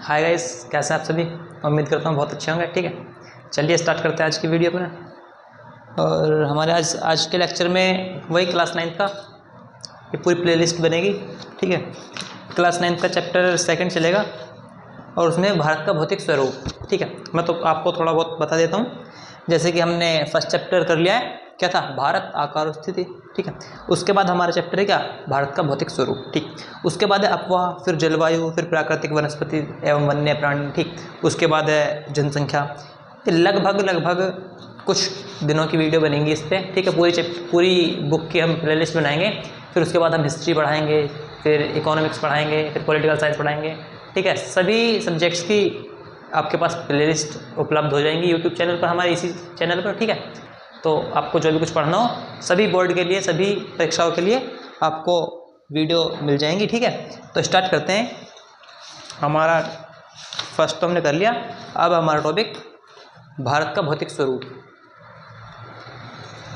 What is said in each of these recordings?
Hi guys, कैसे हैं आप सभी। उम्मीद करता हूँ बहुत अच्छे होंगे। ठीक है, चलिए स्टार्ट करते हैं आज की वीडियो अपना। और हमारे आज के लेक्चर में वही क्लास 9 का ये पूरी प्लेलिस्ट बनेगी। ठीक है, क्लास 9 का चैप्टर 2 चलेगा और उसमें भारत का भौतिक स्वरूप। ठीक है, मैं तो आपको थोड़ा बहुत बता देता हूँ। जैसे कि हमने फर्स्ट चैप्टर कर लिया है, क्या था, भारत आकार और स्थिति। ठीक है, उसके बाद हमारा चैप्टर है क्या, भारत का भौतिक स्वरूप। ठीक, उसके बाद है अफवाह, फिर जलवायु, फिर प्राकृतिक वनस्पति एवं वन्य प्राणी। ठीक, उसके बाद है जनसंख्या। लगभग कुछ दिनों की वीडियो बनेंगी इस पर। ठीक है, पूरी बुक की हम प्लेलिस्ट बनाएंगे। फिर उसके बाद हम हिस्ट्री पढ़ाएंगे, फिर इकोनॉमिक्स पढ़ाएंगे, फिर पॉलिटिकल साइंस पढ़ाएंगे। ठीक है, सभी सब्जेक्ट्स की आपके पास प्लेलिस्ट उपलब्ध हो जाएंगी यूट्यूब चैनल पर, हमारे इसी चैनल पर। ठीक है, तो आपको जो भी कुछ पढ़ना हो, सभी बोर्ड के लिए, सभी परीक्षाओं के लिए आपको वीडियो मिल जाएंगी। ठीक है, तो स्टार्ट करते हैं। हमारा फर्स्ट तो हमने कर लिया, अब हमारा टॉपिक भारत का भौतिक स्वरूप,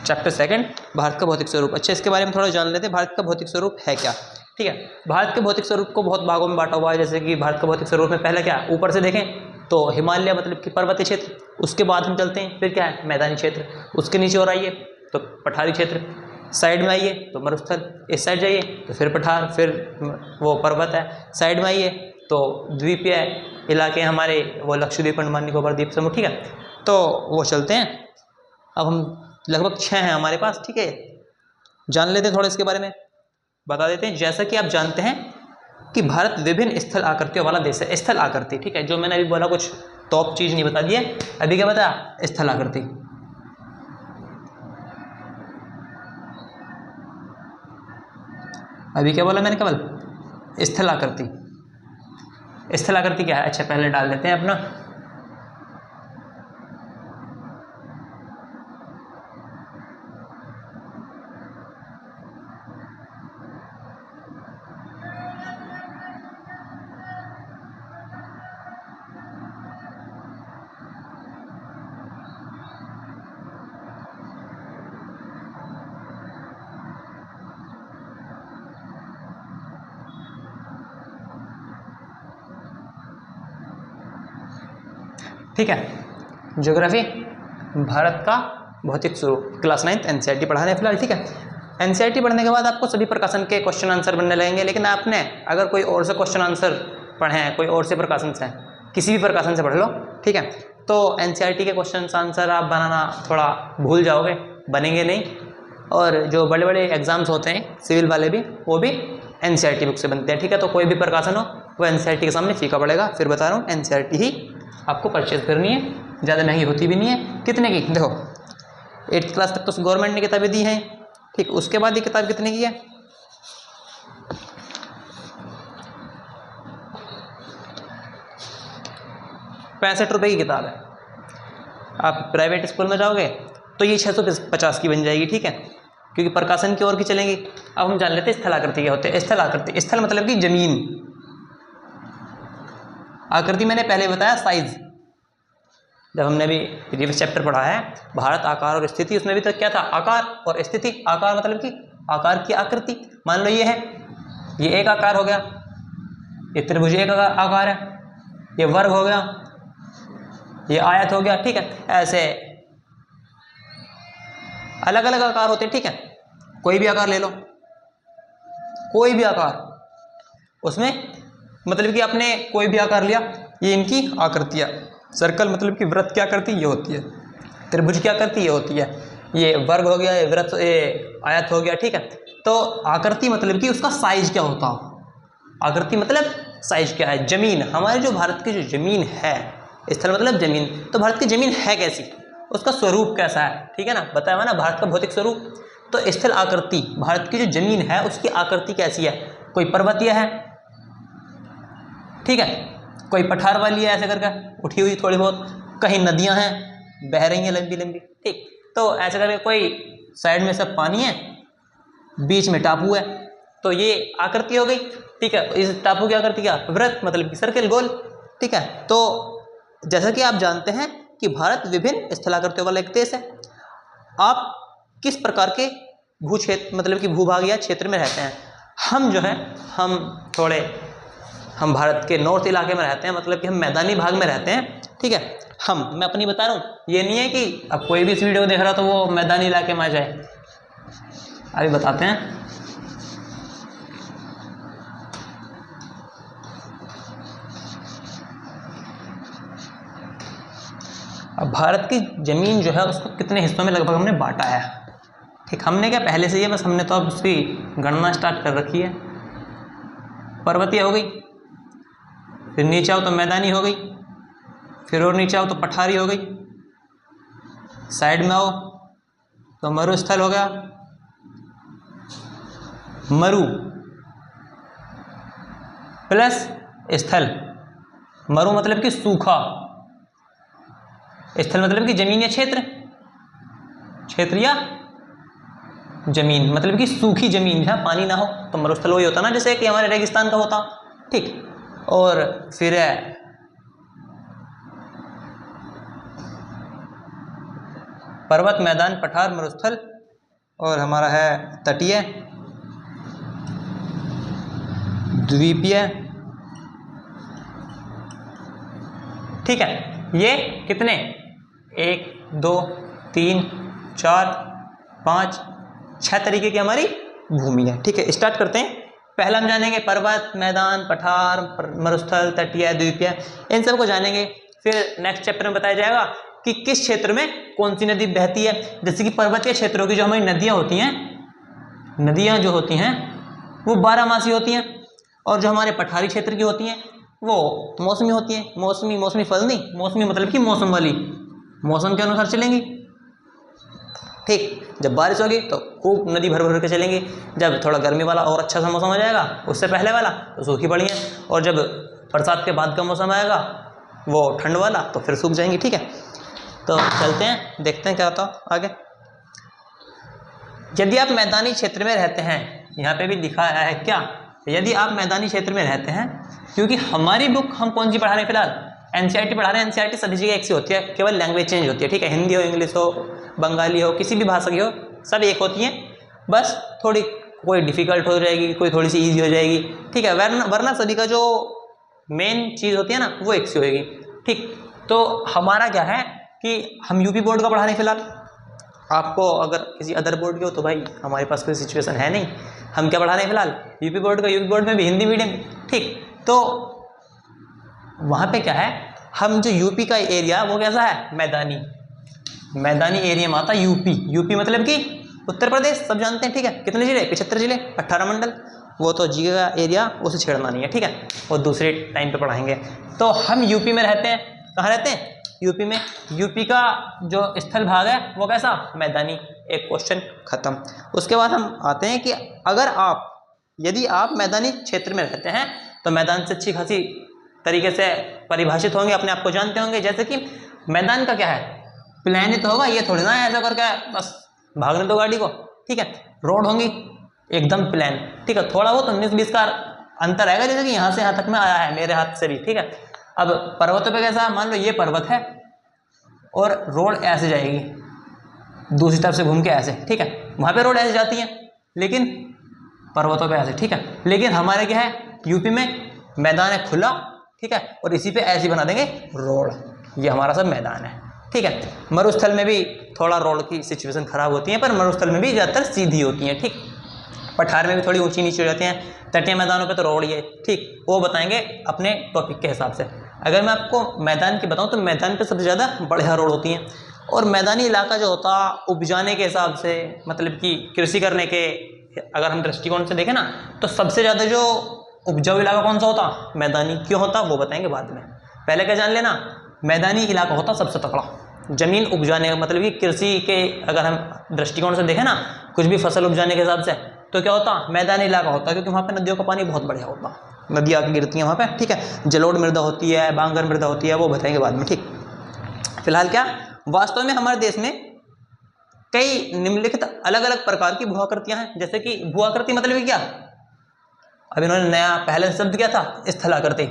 चैप्टर 2 भारत का भौतिक स्वरूप। अच्छा, इसके बारे में थोड़ा जान लेते हैं, भारत का भौतिक स्वरूप है क्या। ठीक है, भारत के भौतिक स्वरूप को बहुत भागों में बांटा हुआ है। जैसे कि भारत का भौतिक स्वरूप में पहले क्या, ऊपर से देखें तो हिमालय मतलब कि पर्वतीय क्षेत्र, उसके बाद हम चलते हैं फिर क्या है, मैदानी क्षेत्र, उसके नीचे और आइए तो पठारी क्षेत्र, साइड में आइए तो मरुस्थल, इस साइड जाइए तो फिर पठार, फिर वो पर्वत है, साइड में आइए तो द्वीपीय इलाके हमारे, वो लक्षद्वीप, अंडमान निकोबार द्वीप समूह। ठीक है, तो वो चलते हैं। अब हम लगभग 6 हैं हमारे पास। ठीक है, जान लेते हैं थोड़ा इसके बारे में, बता देते हैं। जैसा कि आप जानते हैं कि भारत विभिन्न स्थल आकृतियों वाला देश है। स्थल आकृति, ठीक है, जो मैंने अभी बोला कुछ टॉप चीज नहीं बता दी है। अभी क्या बता, स्थल आकृति। अभी क्या बोला मैंने, केवल स्थल आकृति। स्थल आकृति क्या है, अच्छा पहले डाल देते हैं अपना। ठीक है, ज्योग्राफी, भारत का भौतिक स्वरूप, क्लास 9 एनसीईआरटी पढ़ा रहे हैं फिलहाल। ठीक है, एनसीईआरटी पढ़ने के बाद आपको सभी प्रकाशन के क्वेश्चन आंसर बनने लगेंगे। लेकिन आपने अगर कोई और से क्वेश्चन आंसर पढ़े हैं, कोई और से प्रकाशन से, किसी भी प्रकाशन से पढ़ लो, ठीक है, तो एनसीईआरटी के क्वेश्चन आंसर आप बनाना थोड़ा भूल जाओगे, बनेंगे नहीं। और जो बड़े बड़े एग्जाम्स होते हैं सिविल वाले भी, वो भी एनसीईआरटी बुक से बनते हैं। ठीक है, तो कोई भी प्रकाशन हो वो एनसीईआरटी के सामने फीका पड़ेगा। फिर बता रहा हूँ, एनसीईआरटी ही आपको परचेज करनी है, ज़्यादा महंगी होती भी नहीं है। कितने की, देखो 8th क्लास तक तो गवर्नमेंट ने किताबें दी हैं। ठीक, उसके बाद ये किताब कितने की है, 65 रुपये की किताब है। आप प्राइवेट स्कूल में जाओगे तो ये 650 की बन जाएगी। ठीक है, क्योंकि प्रकाशन की ओर की चलेंगी। अब हम जान लेते हैं स्थल आकृति क्या होते हैं। स्थल आकृति, स्थल मतलब कि जमीन, आकृति मैंने पहले बताया साइज, जब हमने अभी प्रीवियस चैप्टर पढ़ा है भारत आकार और स्थिति, उसमें भी तो क्या था, आकार और स्थिति। आकार मतलब कि आकार की आकृति। मान लो ये है, ये एक आकार हो गया, ये त्रिभुज एक आकार है, ये वर्ग हो गया, ये आयत हो गया। ठीक है, ऐसे अलग अलग आकार होते हैं। ठीक है, कोई भी आकार ले लो, कोई भी आकार, उसमें मतलब कि आपने कोई भी आकार लिया, ये इनकी आकृतियाँ। सर्कल मतलब कि वृत्त क्या करती, ये होती है। त्रिभुज क्या करती, ये होती है। ये वर्ग हो गया, ये वृत्त, ये आयत हो गया। ठीक है, तो आकृति मतलब कि उसका साइज क्या होता है, आकृति मतलब साइज क्या है। जमीन, हमारे जो भारत की जो जमीन है, स्थल मतलब जमीन, तो भारत की जमीन है कैसी, उसका स्वरूप कैसा है। ठीक है ना, बताया हुआ ना भारत का भौतिक स्वरूप। तो स्थल आकृति, भारत की जो जमीन है उसकी आकृति कैसी है, कोई पर्वतीय है, ठीक है, कोई पठार वाली है, ऐसे करके उठी हुई थोड़ी बहुत, कहीं नदियां हैं बह रही हैं लंबी लंबी। ठीक, तो ऐसे करके कोई साइड में सब पानी है, बीच में टापू है, तो ये आकृति हो गई। ठीक है, इस टापू की आकृति क्या, वृत्त मतलब कि सर्कल, गोल। ठीक है, तो जैसा कि आप जानते हैं कि भारत विभिन्न स्थलाकृतियों वाला एक देश है। आप किस प्रकार के भू क्षेत्र मतलब कि भूभाग या क्षेत्र में रहते हैं, हम जो है हम भारत के नॉर्थ इलाके में रहते हैं, मतलब कि हम मैदानी भाग में रहते हैं, ठीक है। मैं अपनी बता रहा हूँ, ये नहीं है कि अब कोई भी इस वीडियो को देख रहा तो वो मैदानी इलाके में आ जाए। अभी बताते हैं। अब भारत की ज़मीन जो है उसको कितने हिस्सों में लगभग हमने बांटा है, ठीक। हमने क्या पहले से ही है, बस हमने तो अब उसकी गणना स्टार्ट कर रखी है। पर्वतीय हो गई, फिर नीचे आओ तो मैदानी हो गई, फिर और नीचे आओ तो पठारी हो गई, साइड में आओ तो मरुस्थल हो गया। मरु प्लस स्थल, मरु मतलब कि सूखा, स्थल मतलब कि जमीन या क्षेत्र, क्षेत्र या जमीन मतलब कि सूखी जमीन जहाँ पानी ना हो तो मरुस्थल वही होता ना, जैसे कि हमारे रेगिस्तान का होता, ठीक। और फिर है पर्वत, मैदान, पठार, मरुस्थल, और हमारा है तटीय, द्वीपीय, ठीक है। ये कितने 1 2 3 4 5 6 तरीके की हमारी भूमि है, ठीक है। स्टार्ट करते हैं। पहला हम जानेंगे पर्वत, मैदान, पठार, मरुस्थल, तटीय, द्वीपीय, इन सबको जानेंगे। फिर नेक्स्ट चैप्टर में बताया जाएगा कि किस क्षेत्र में कौन सी नदी बहती है। जैसे कि पर्वतीय क्षेत्रों की जो हमारी नदियाँ होती हैं, नदियाँ जो होती हैं वो 12मासी होती हैं, और जो हमारे पठारी क्षेत्र की होती हैं वो मौसमी होती हैं। मौसमी फल नहीं, मौसमी मतलब कि मौसम वाली, मौसम के अनुसार चलेंगी, ठीक। जब बारिश होगी तो खूब नदी भर भर के चलेंगी, जब थोड़ा गर्मी वाला और अच्छा सा मौसम हो जाएगा उससे पहले वाला तो सूखी पड़ी है, और जब बरसात के बाद का मौसम आएगा वो ठंड वाला तो फिर सूख जाएंगी, ठीक है। तो चलते हैं, देखते हैं क्या होता है आगे। यदि आप मैदानी क्षेत्र में रहते हैं, यहाँ पे भी लिखा है क्या, यदि आप मैदानी क्षेत्र में रहते हैं, क्योंकि हमारी बुक हम कौन सी पढ़ा रहे हैं फिलहाल, एनसीईआरटी पढ़ा रहे हैं। एनसीईआरटी सभी जगह एक सी होती है, केवल लैंग्वेज चेंज होती है, ठीक है। हिंदी हो, इंग्लिश हो, बंगाली हो, किसी भी भाषा की हो, सब एक होती हैं, बस थोड़ी कोई डिफ़िकल्ट हो जाएगी, कोई थोड़ी सी ईजी हो जाएगी, ठीक है। वरना सभी का जो मेन चीज़ होती है ना वो एक सी होएगी, ठीक। तो हमारा क्या है कि हम यूपी बोर्ड का पढ़ा रहे हैं फिलहाल। आपको अगर किसी अदर बोर्ड के हो तो भाई हमारे पास कोई सिचुएशन है नहीं, हम क्या पढ़ा रहे हैं फिलहाल यूपी बोर्ड का। यूपी बोर्ड में भी हिंदी मीडियम, ठीक। तो वहाँ पे क्या है, हम जो यूपी का एरिया वो कैसा है, मैदानी एरिया में आता यूपी। यूपी मतलब कि उत्तर प्रदेश, सब जानते हैं, ठीक है। कितने जिले, 75 जिले, 18 मंडल, वो तो जी का एरिया, उसे छेड़ना नहीं है, ठीक है, वो दूसरे टाइम पे पढ़ाएंगे। तो हम यूपी में रहते हैं, कहाँ रहते हैं, यूपी में। यूपी का जो स्थल भाग है वो कैसा, मैदानी। एक क्वेश्चन खत्म। उसके बाद हम आते हैं कि यदि आप मैदानी क्षेत्र में रहते हैं तो मैदान से अच्छी खासी तरीके से परिभाषित होंगे, अपने आप को जानते होंगे। जैसे कि मैदान का क्या है, प्लान ही तो होगा, ये थोड़ी ना ऐसा करके बस भागने दो गाड़ी को, ठीक है। रोड होंगी एकदम प्लान, ठीक है। थोड़ा बहुत 19-20 का अंतर आएगा, जैसे कि यहाँ से यहाँ तक में आया है मेरे हाथ से भी, ठीक है। अब पर्वतों पे कैसा, मान लो ये पर्वत है और रोड ऐसे जाएगी दूसरी तरफ से घूम के ऐसे, ठीक है। वहाँ पे रोड ऐसे जाती है, लेकिन पर्वतों पे ऐसे, ठीक है। लेकिन हमारे क्या है, यूपी में मैदान है खुला, ठीक है, और इसी पे ऐसे बना देंगे रोड, ये हमारा सब मैदान है, ठीक है। मरुस्थल में भी थोड़ा रोड की सिचुएशन खराब होती है, पर मरुस्थल में भी ज़्यादातर सीधी होती है, ठीक। पठार में भी थोड़ी ऊंची नीची हो जाती हैं, तटीय मैदानों पे तो रोड ही है, ठीक। वो बताएंगे अपने टॉपिक के हिसाब से। अगर मैं आपको मैदान की बताऊं तो मैदान पे सबसे ज़्यादा बढ़िया रोड होती हैं, और मैदानी इलाका जो होता उपजाने के हिसाब से, मतलब कि कृषि करने के अगर हम दृष्टिकोण से देखें ना, तो सबसे ज़्यादा जो उपजाऊ इलाका कौन सा होता, मैदानी। क्यों होता वो बताएंगे बाद में, पहले क्या जान लेना, मैदानी इलाका होता सबसे तगड़ा जमीन उपजाने, मतलब कि कृषि के अगर हम दृष्टिकोण से देखें ना, कुछ भी फसल उपजाने के हिसाब से, तो क्या होता, मैदानी इलाका होता, क्योंकि वहाँ पे नदियों का पानी बहुत बढ़िया होता, नदियाँ आके गिरती हैं वहाँ पे, ठीक है। जलोढ़ मृदा होती है, बांगर मृदा होती है, वो बताएंगे बाद में, ठीक। फिलहाल क्या, वास्तव में हमारे देश में कई निम्नलिखित अलग अलग प्रकार की भूआकृतियाँ हैं। जैसे कि भूआकृति मतलब क्या, अब इन्होंने नया पहले शब्द क्या था, स्थल आकृति।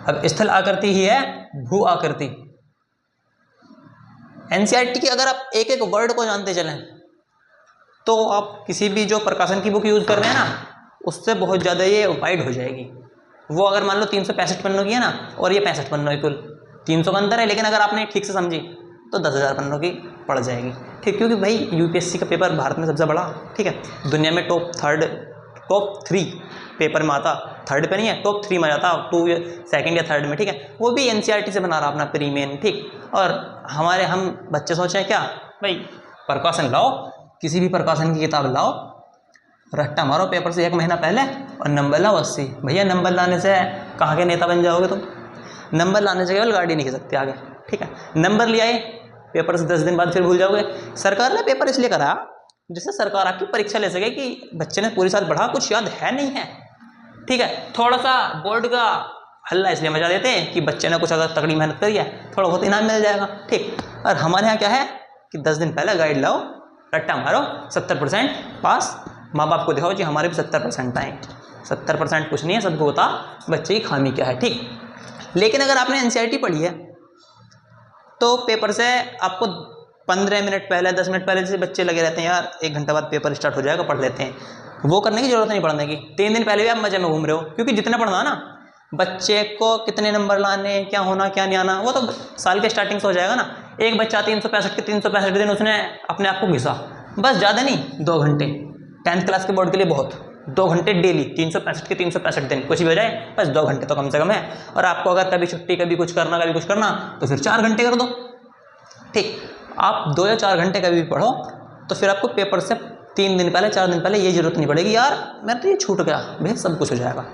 अब स्थल आकृति ही है भू आकृति। एनसीईआरटी की अगर आप एक एक वर्ड को जानते चलें तो आप किसी भी जो प्रकाशन की बुक यूज़ कर रहे हैं ना, उससे बहुत ज़्यादा ये वाइड हो जाएगी। वो अगर मान लो 365 पन्नों की है ना, और ये 65 पन्नों की, कुल 300 का अंतर है, लेकिन अगर आपने ठीक से समझी तो 10,000 पन्नों की पड़ जाएगी। ठीक, क्योंकि भाई यूपीएससी का पेपर भारत में सबसे बड़ा, ठीक है, दुनिया में टॉप 3 पेपर में आता, थर्ड पे नहीं है, टॉप 3 में आता, 2 सेकंड या थर्ड में, ठीक है। वो भी एनसीईआरटी से बना रहा अपना प्री मेन, ठीक। और हम बच्चे सोच रहे हैं क्या भाई, प्रकाशन लाओ, किसी भी प्रकाशन की किताब लाओ, रट्टा मारो पेपर से 1 महीना पहले और नंबर लाओ 80। भैया नंबर लाने से कहाँ के नेता बन जाओगे तुम? नंबर लाने से केवल गाड़ी नहीं खा सकते आगे, ठीक है। नंबर ले आए, पेपर से 10 दिन बाद फिर भूल जाओगे। सरकार ने पेपर इसलिए करा जिससे सरकार आपकी परीक्षा ले सके कि बच्चे ने पूरी साल पढ़ा, कुछ याद है नहीं है, ठीक है। थोड़ा सा बोर्ड का हल्ला इसलिए मचा देते हैं कि बच्चे ने कुछ अगर तगड़ी मेहनत करी है, थोड़ा बहुत इनाम मिल जाएगा, ठीक। और हमारे यहाँ क्या है कि 10 दिन पहले गाइड लाओ, रट्टा मारो, 70% पास, माँ बाप को दिखाओ जी हमारे भी 70% आए। 70% कुछ नहीं है, सबको बता बच्चे की खामी क्या है, ठीक। लेकिन अगर आपने एनसीईआरटी पढ़ी है तो पेपर से आपको 15 मिनट पहले, 10 मिनट पहले से बच्चे लगे रहते हैं, यार 1 घंटा बाद पेपर स्टार्ट हो जाएगा, पढ़ लेते हैं। वो करने की जरूरत नहीं पढ़ने की। 3 दिन पहले भी आप मजे में घूम रहे हो, क्योंकि जितना पढ़ना ना, बच्चे को कितने नंबर लाने, क्या होना क्या नहीं आना, वो तो साल के स्टार्टिंग से हो जाएगा ना। एक बच्चा 365 दिन उसने अपने आप को घिसा, बस, ज़्यादा नहीं, 2 घंटे 10th क्लास के बोर्ड के लिए बहुत, 2 घंटे डेली, 365 के 365 दिन, कुछ भी हो जाए बस 2 घंटे तो कम से कम है। और आपको अगर कभी छुट्टी, कभी कुछ करना तो फिर 4 घंटे कर दो, ठीक। आप 2 या 4 घंटे कभी भी पढ़ो तो फिर आपको पेपर से 3 दिन पहले, 4 दिन पहले ये जरूरत नहीं पड़ेगी यार मेरा तो ये छूट गया, भाई सब कुछ हो जाएगा।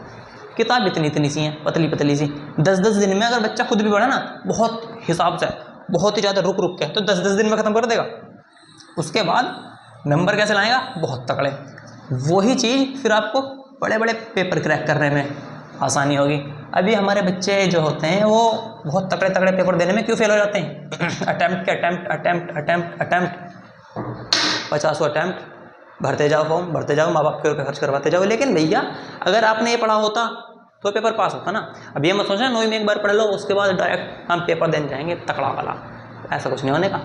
किताब इतनी सी हैं, पतली सी, 10 दिन में अगर बच्चा खुद भी पढ़े ना, बहुत हिसाब से, बहुत ही ज़्यादा रुक के, तो 10 दिन में ख़त्म कर देगा। उसके बाद नंबर कैसे लाएगा? बहुत तगड़े। वही चीज़ फिर आपको बड़े बड़े पेपर क्रैक करने में आसानी होगी। अभी हमारे बच्चे जो होते हैं वो बहुत तगड़े पेपर देने में क्यों फेल हो जाते हैं? अटैम्प्ट 50 अटैम्प्ट, भरते जाओ फॉर्म, भरते जाओ, माँ बाप के रुपये खर्च करवाते जाओ। लेकिन भैया अगर आपने ये पढ़ा होता तो पेपर पास होता ना। अब ये मत सोचना 9वीं में एक बार पढ़ लो उसके बाद डायरेक्ट हम पेपर देने जाएंगे तकड़ा वाला, ऐसा कुछ नहीं होने का।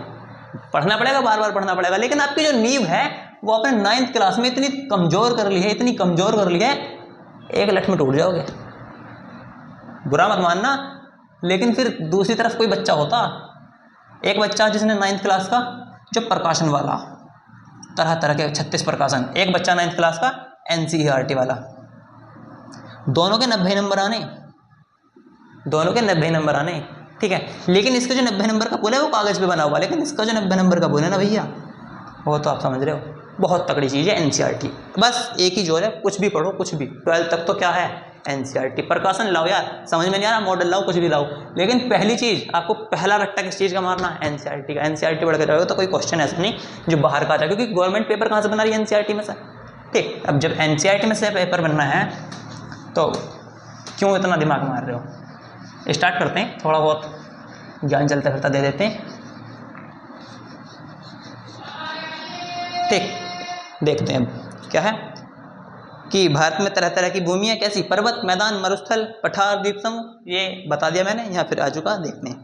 पढ़ना पड़ेगा, बार बार पढ़ना पड़ेगा, लेकिन आपकी जो नींव है वो आपने 9th क्लास में इतनी कमज़ोर कर ली है, इतनी कमज़ोर कर ली है, 1 लठ में टूट जाओगे। बुरा मत मानना, लेकिन फिर दूसरी तरफ कोई बच्चा होता, एक बच्चा जिसने 9th क्लास का जो प्रकाशन वाला, तरह तरह के 36 प्रकाशन, एक बच्चा 9th क्लास का NCERT वाला, दोनों के 90 नंबर आने, दोनों के 90 नंबर आने, ठीक है। लेकिन इसके जो 90 नंबर का पुल है वो कागज़ पे बना हुआ, लेकिन इसका जो 90 नंबर का पुल है ना भैया, वो तो आप समझ रहे हो, बहुत तगड़ी चीज़ है NCERT। बस एक ही जोर है, कुछ भी पढ़ो, कुछ भी, 12th तक तो क्या है NCERT। प्रकाशन लाओ यार, समझ में नहीं आ रहा, मॉडल लाओ, कुछ भी लाओ, लेकिन पहली चीज़ आपको पहला रट्टा किस चीज़ का मारना है? NCERT का। NCERT बढ़ के जाओगे तो कोई क्वेश्चन ऐसा नहीं जो बाहर का आता, क्योंकि गवर्नमेंट पेपर कहाँ से बना रही है? NCERT में से, ठीक। अब जब NCERT में से पेपर बनना है तो क्यों इतना दिमाग मार रहे हो? स्टार्ट करते हैं, थोड़ा बहुत ज्ञान चलता फिरता दे देते हैं, ठीक। देखते हैं क्या है कि भारत में तरह तरह की भूमियाँ कैसी, पर्वत, मैदान, मरुस्थल, पठार, द्वीप समूह, ये बता दिया मैंने, यहाँ फिर आ चुका। देखते हैं,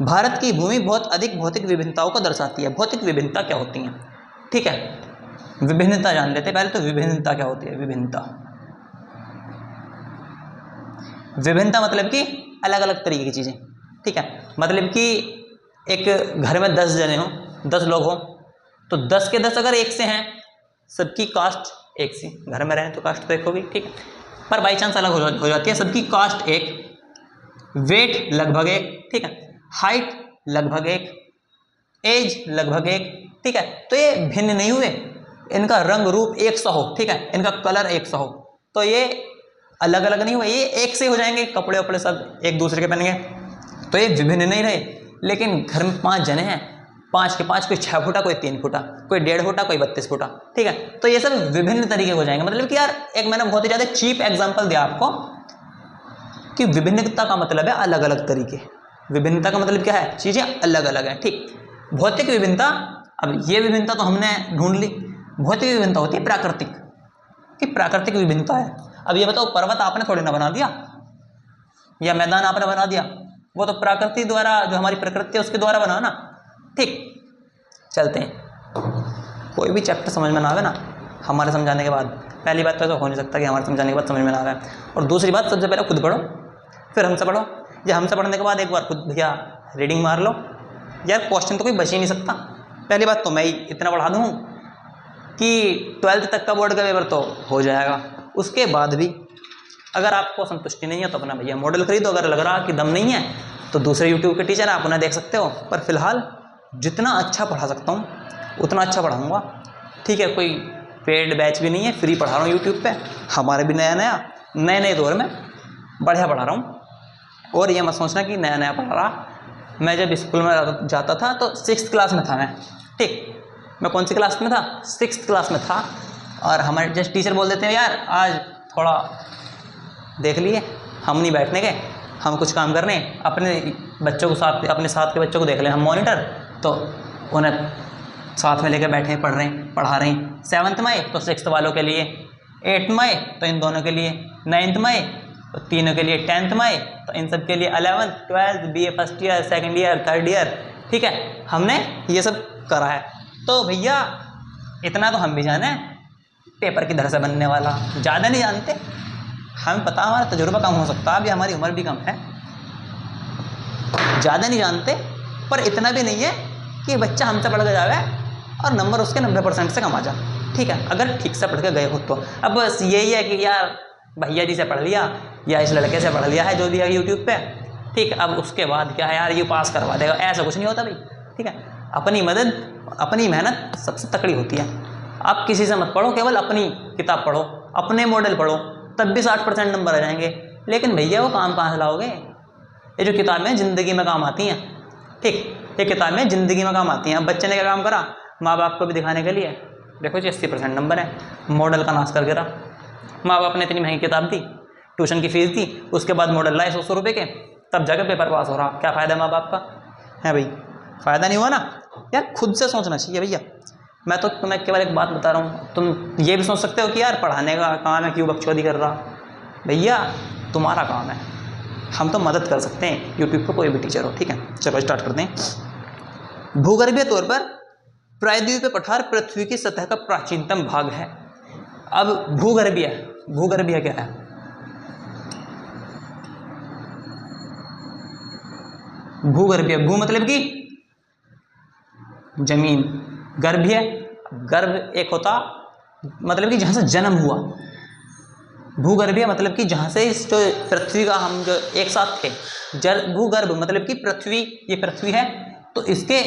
भारत की भूमि बहुत अधिक भौतिक विभिन्नताओं को दर्शाती है। भौतिक विभिन्नता क्या होती हैं? ठीक है, विभिन्नता जान लेते हैं पहले। तो विभिन्नता क्या होती है? विभिन्नता मतलब कि अलग अलग तरीके की चीज़ें, ठीक है। मतलब कि एक घर में 10 जने हों, 10 लोग हों, तो 10 के 10 अगर एक से हैं, सबकी कास्ट एक सी, घर में रहें तो कास्ट तो एक होगी, ठीक है, पर बाई चांस अलग हो जाती है। सबकी कास्ट एक, वेट लगभग एक, ठीक है, हाइट लगभग एक, एज लगभग एक, ठीक है। तो ये भिन्न नहीं हुए, इनका रंग रूप एक सा हो, ठीक है, इनका कलर एक सा हो, तो ये अलग अलग नहीं हुए, ये एक से हो जाएंगे, कपड़े वपड़े सब एक दूसरे के पहनेंगे, तो ये विभिन्न नहीं रहे। लेकिन घर में 5 जने हैं, 5 के 5, कोई 6 फुटा, कोई 3 फुटा, कोई 1.5 फुटा, कोई 32 फुटा, ठीक है। तो ये सब विभिन्न तरीके हो जाएंगे। मतलब कि यार एक मैंने बहुत ही ज़्यादा चीप एग्जांपल दिया आपको कि विभिन्नता का मतलब है अलग अलग तरीके। विभिन्नता का मतलब क्या है? चीज़ें अलग अलग हैं, ठीक। भौतिक विभिन्नता, अब ये विभिन्नता तो हमने ढूंढ ली। भौतिक विभिन्नता होती है प्राकृतिक, कि प्राकृतिक विभिन्नता है। अब ये बताओ, पर्वत आपने थोड़ी ना बना दिया या मैदान आपने बना दिया, वो तो प्रकृति द्वारा, जो हमारी प्रकृति है उसके द्वारा बना ना, ठीक। चलते हैं, कोई भी चैप्टर समझ में ना आवे ना हमारे समझाने के बाद, पहली बात तो ऐसा हो नहीं सकता कि हमारे समझाने के बाद समझ में ना आवे, और दूसरी बात सबसे पहले खुद पढ़ो फिर हमसे पढ़ो, या हमसे पढ़ने के बाद एक बार खुद भैया रीडिंग मार लो। यार क्वेश्चन तो कोई बच ही नहीं सकता। पहली बात तो मैं ही इतना पढ़ा दूँ कि 12th तक का बोर्ड का पेपर तो हो जाएगा। उसके बाद भी अगर आपको संतुष्टि नहीं है तो अपना भैया मॉडल खरीदो, अगर लग रहा कि दम नहीं है तो दूसरे यूट्यूब के टीचर आप उन्हें देख सकते हो, पर फिलहाल जितना अच्छा पढ़ा सकता हूँ उतना अच्छा पढ़ाऊँगा। ठीक है, कोई पेड बैच भी नहीं है, फ्री पढ़ा रहा हूँ यूट्यूब पे। हमारे भी नए दौर में बढ़िया पढ़ा रहा हूँ। और ये मत सोचना कि नया पढ़ा रहा। मैं जब स्कूल में जाता था तो 6th क्लास में था मैं, ठीक, मैं कौन सी क्लास में था, 6th क्लास में था। और हमारे जस्ट टीचर बोल देते हैं यार आज थोड़ा देख लिए, हम नहीं बैठने के, हम कुछ काम करने, अपने बच्चों को साथ, अपने साथ के बच्चों को देख लें हम मॉनिटर, तो उन्हें साथ में लेकर बैठे पढ़ा रहे हैं। 7th में आए तो 6th वालों के लिए, 8th में आए तो इन दोनों के लिए, 9th में आए तो तीनों के लिए, 10th में आए तो इन सब के लिए, 11th 12th BA first year, second year, third year. ठीक है, हमने ये सब करा है। तो भैया इतना तो हम भी जाने पेपर किधर से बनने वाला, ज़्यादा नहीं जानते, हमें पता हमारा तजुर्बा कम हो सकता है, अभी हमारी उम्र भी कम है, ज़्यादा नहीं जानते, पर इतना भी नहीं है कि बच्चा हमसे पढ़ के जावे और नंबर उसके 90% से कम आ जाए। ठीक है, अगर ठीक से पढ़ के गए हो तो। अब बस यही है कि यार भैया जी से पढ़ लिया या इस लड़के से पढ़ लिया है जो दिया यूट्यूब पे, ठीक, अब उसके बाद क्या है यार ये पास करवा देगा, ऐसा कुछ नहीं होता भाई। ठीक है, अपनी मदद, अपनी मेहनत सबसे तकड़ी होती है। आप किसी से मत पढ़ो, केवल अपनी किताब पढ़ो, अपने मॉडल पढ़ो, तब भी 60% नंबर आ जाएंगे। लेकिन भैया वो काम कहाँ से लाओगे? ये जो किताबें ज़िंदगी में काम आती हैं, ठीक, ये किताबें ज़िंदगी में काम आती हैं। अब बच्चे ने क्या काम करा, माँ बाप को भी दिखाने के लिए, देखो जी 80% नंबर है, मॉडल का नाश कर गिरा। माँ बाप ने इतनी महंगी किताब दी, ट्यूशन की फीस दी, उसके बाद मॉडल लाए 100 रुपये के, तब जाकर पेपर पास हो रहा। क्या फ़ायदा माँ बाप का है भाई? फ़ायदा नहीं हुआ ना यार। खुद से सोचना चाहिए भैया। मैं तो तुम्हें केवल एक बात बता रहा हूँ, तुम ये भी सोच सकते हो कि यार पढ़ाने का काम है, क्यों बकचोदी कर रहा। भैया तुम्हारा काम है, हम तो मदद कर सकते हैं, यूट्यूब पर कोई भी टीचर हो। ठीक है, चलो स्टार्ट करते हैं। भूगर्भीय तौर पर प्रायद्वीपीय पठार पृथ्वी की सतह का प्राचीनतम भाग है। अब भूगर्भीय क्या है? भूगर्भीय, भू मतलब कि जमीन, गर्भीय, गर्भ एक होता मतलब कि जहाँ से जन्म हुआ, भूगर्भीय मतलब कि जहाँ से इस जो पृथ्वी का हम जो एक साथ थे, भूगर्भ मतलब कि पृथ्वी, ये पृथ्वी है तो इसके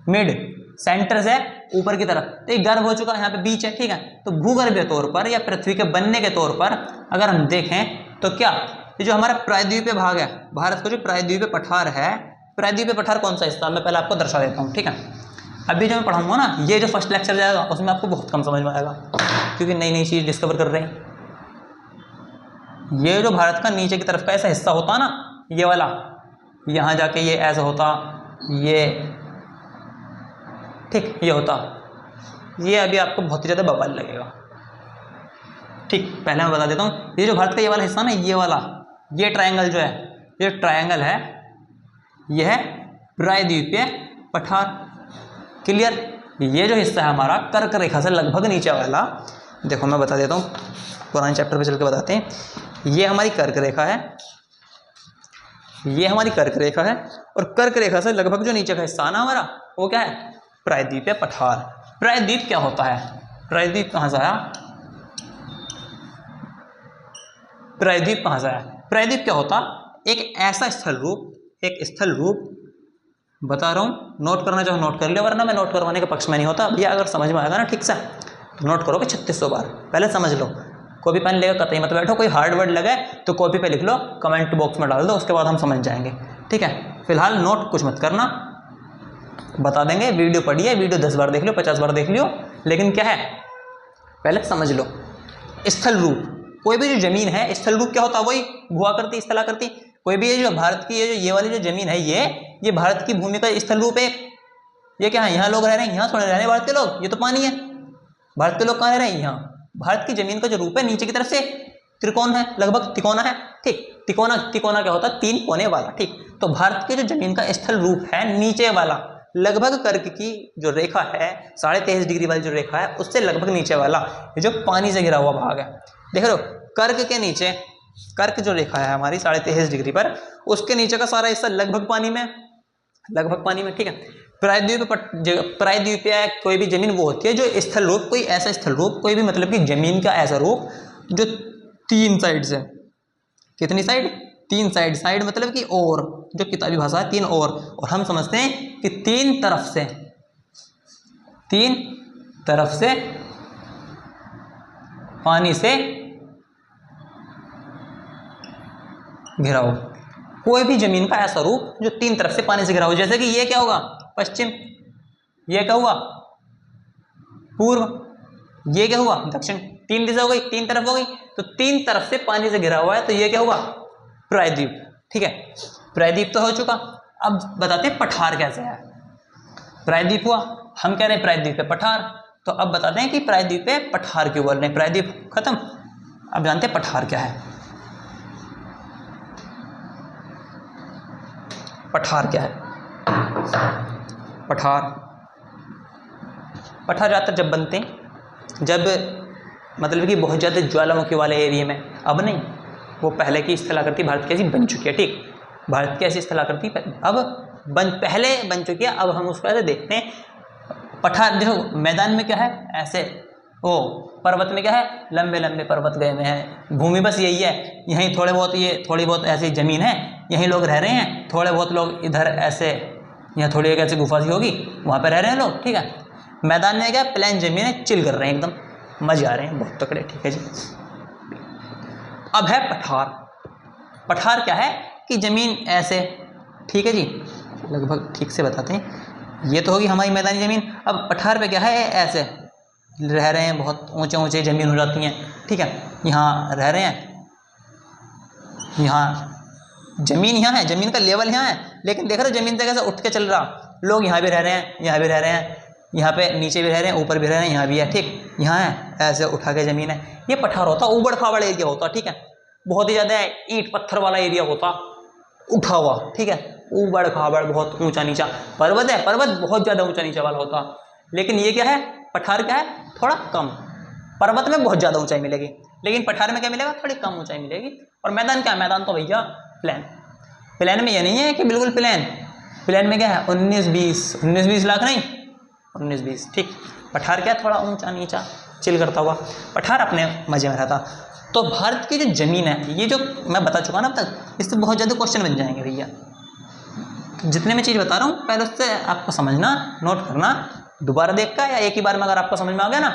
मिड सेंटर से ऊपर की तरफ, तो एक गर्भ हो चुका है, यहाँ पे बीच है। ठीक है, तो भूगर्भीय तौर पर या पृथ्वी के बनने के तौर पर अगर हम देखें तो क्या, ये जो हमारा प्रायद्वीपीय भाग है, भारत का जो प्रायद्वीपीय पठार है, प्रायद्वीपीय पठार कौन सा हिस्सा, मैं पहले आपको दर्शा देता हूँ। ठीक है, अभी जो मैं पढ़ाऊँगा ना, ये जो फर्स्ट लेक्चर जाएगा उसमें आपको बहुत कम समझ में आएगा, क्योंकि नई नई चीज़ डिस्कवर कर रहे हैं। ये जो भारत का नीचे की तरफ का ऐसा हिस्सा होता ना, ये वाला, यहाँ जाके ये ऐसा होता, ये ठीक, ये होता, ये अभी आपको बहुत ही ज़्यादा बवाल लगेगा। ठीक, पहले मैं बता देता हूँ, ये जो भारत का ये वाला हिस्सा ना, ये वाला, ये ट्रायंगल जो है, ये ट्रायंगल है, यह है प्रायद्वीपीय पठार। क्लियर? ये जो हिस्सा है हमारा कर्क रेखा से लगभग नीचे वाला, देखो मैं बता देता हूँ, पुराने चैप्टर पे चल के बताते हैं। ये हमारी कर्क रेखा है, ये हमारी कर्क रेखा है, और कर्क रेखा से लगभग जो नीचे का हिस्सा ना हमारा, वो क्या है? प्रायद्वीपीय पठार। प्रायद्वीप क्या होता है? प्रायद्वीप कहाँ से आया? प्रायद्वीप कहाँ से आया? प्रायद्वीप क्या होता? एक ऐसा स्थल रूप, एक स्थल रूप बता रहा हूँ, नोट करना चाहो नोट कर लियो, वरना मैं नोट करवाने के पक्ष में नहीं होता। भैया अगर समझ में आएगा ना ठीक से तो नोट करोगे 3600 बार, पहले समझ लो। कॉपी पेन लेकर कतई मत बैठो, कोई हार्ड वर्ड लगे तो कॉपी पे लिख लो, कमेंट बॉक्स में डाल दो, उसके बाद हम समझ जाएंगे। ठीक है, फिलहाल नोट कुछ मत करना, बता देंगे। वीडियो पढ़िए, वीडियो 10 बार देख लो, 50 बार देख लियो, लेकिन क्या है, पहले समझ लो। स्थल रूप, कोई भी जो जमीन है, स्थल रूप क्या होता है? वही भूआकृति, स्थलाकृति। कोई भी ये जो भारत की ये वाली जो जमीन है, ये भारत की भूमि का स्थल रूप है। ये क्या है? यहाँ लोग रह रहे हैं, यहाँ थोड़े रह रहे हैं भारत के लोग, ये तो पानी है। भारत के लोग कहाँ रह रहे हैं? यहाँ। भारत की जमीन का जो रूप है, नीचे की तरफ से त्रिकोण है, लगभग तिकोना है। ठीक, तिकोना क्या होता है? 3 कोने वाला। ठीक, तो भारत के जो जमीन का स्थल रूप है नीचे वाला, लगभग कर्क की जो रेखा है 23.5 डिग्री वाली जो रेखा है उससे लगभग नीचे वाला ये जो पानी से घिरा हुआ भाग है, देख रहे हो, कर्क के नीचे, कर्क जो रेखा है हमारी 23.5 डिग्री पर, उसके नीचे का सारा हिस्सा लगभग पानी में, लगभग पानी में, ठीक है। प्रायद्वीपीय कोई भी जमीन वो होती है जो स्थल रूप, कोई ऐसा स्थल रूप, कोई भी मतलब कि जमीन का ऐसा रूप जो 3 साइड से, कितनी साइड, 3 साइड, साइड मतलब कि और, जो किताबी भाषा है 3 और हम समझते हैं कि 3 तरफ से, 3 तरफ से पानी से घिरा हो, कोई भी जमीन का ऐसा रूप जो 3 तरफ से पानी से घिरा हो। जैसे कि ये क्या होगा, पश्चिम, ये क्या हुआ, पूर्व, ये क्या हुआ, दक्षिण, 3 दिशा हो गई, 3 तरफ हो गई, तो 3 तरफ से पानी से घिरा हुआ है, तो ये क्या हुआ, प्रायद्वीप, ठीक है। प्रायद्वीप तो हो चुका, अब बताते हैं पठार कैसे है। प्रायद्वीप हुआ, हम कह रहे हैं प्रायद्वीप पे पठार, तो अब बताते हैं कि प्रायद्वीप पे पठार क्यों बोल रहे हैं। प्रायद्वीप खत्म, अब जानते हैं पठार क्या है। पठार क्या है, पठार, पठार ज़्यादातर जब बनते हैं जब मतलब कि बहुत ज़्यादा ज्वालामुखी वाले एरिया में, अब नहीं, वो पहले की स्थलाकृति भारत की ऐसी बन चुकी है, ठीक, भारत की ऐसी स्थलाकृति अब पहले बन चुकी है, अब हम उसको ऐसे देखते हैं। पठार देखो, मैदान में क्या है ऐसे, ओ पर्वत में क्या है, लंबे लंबे पर्वत गए हुए हैं, भूमि बस यही है, यहीं थोड़े बहुत, ये थोड़ी बहुत ऐसी ज़मीन है, यहीं लोग रह रहे हैं, थोड़े बहुत लोग इधर ऐसे, यहाँ थोड़ी एक ऐसी गुफा सी होगी, वहाँ पे रह रहे हैं लोग, ठीक है। मैदान में क्या, प्लेन ज़मीन है, चिल कर रहे हैं, एकदम मजे आ रहे हैं, बहुत तकड़े, ठीक है जी। अब है पठार। पठार क्या है कि ज़मीन ऐसे, ठीक है जी, लगभग ठीक से बताते हैं, ये तो होगी हमारी मैदानी ज़मीन। अब पठार पे क्या है, ऐसे रह रहे हैं, बहुत ऊंचे ऊंचे ज़मीन हो जाती हैं, ठीक है, यहाँ रह रहे हैं, यहाँ ज़मीन यहाँ है, ज़मीन का लेवल यहाँ है, लेकिन देख रहे हो ज़मीन से कैसे उठ के चल रहा, लोग यहाँ भी रह रहे हैं, यहाँ भी रह रहे हैं, यहाँ पे नीचे भी रह रहे हैं, ऊपर भी रह रहे हैं, यहाँ भी है, ठीक, यहाँ है, ऐसे उठा के ज़मीन है, ये पठार होता, ऊबड़ खाबड़ एरिया होता, ठीक है, बहुत ही ज़्यादा ईंट पत्थर वाला एरिया होता, उठा हुआ, ठीक है, ऊबड़ खाबड़, बहुत ऊंचा नीचा, पर्वत है, पर्वत बहुत ज़्यादा ऊंचा नीचा वाला होता। लेकिन ये क्या है, पठार क्या है, थोड़ा कम, पर्वत में बहुत ज़्यादा ऊंचाई मिलेगी, लेकिन पठार में क्या मिलेगा, थोड़ी कम ऊंचाई मिलेगी। और मैदान क्या है, मैदान तो भैया प्लेन, प्लेन में ये नहीं है कि बिल्कुल प्लेन, प्लेन में क्या है 19-20 लाख नहीं, 19-20, ठीक। पठार क्या है, थोड़ा ऊंचा नीचा चिल करता हुआ, पठार अपने मजे में रहता। तो भारत की जो ज़मीन है, ये जो मैं बता चुका ना अब तक, इससे बहुत ज़्यादा क्वेश्चन बन जाएंगे भैया। जितने मैं चीज़ बता रहा हूँ पहले उससे आपको समझना, नोट करना, दोबारा देखकर या एक ही बार में अगर आपको समझ में आ गया ना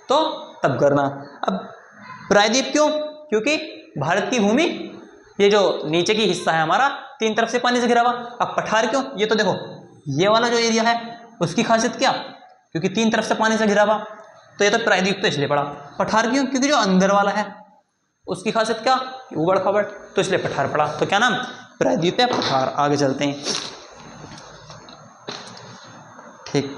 तो तब करना। अब प्रायद्वीप क्यों, क्योंकि भारत की भूमि, ये जो नीचे की हिस्सा है हमारा 3 तरफ से पानी से घिरा हुआ। अब पठार क्यों, ये तो देखो ये वाला जो एरिया है उसकी खासियत क्या, क्योंकि 3 तरफ से पानी से घिरा हुआ, तो ये तो प्रायद्वीप तो इसलिए पड़ा। पठार क्यों, क्योंकि जो अंदर वाला है उसकी खासियत क्या, ऊबड़ खाबड़, तो इसलिए पठार पड़ा। तो क्या नाम, प्रायद्वीप है, पठार। आगे चलते हैं, ठीक।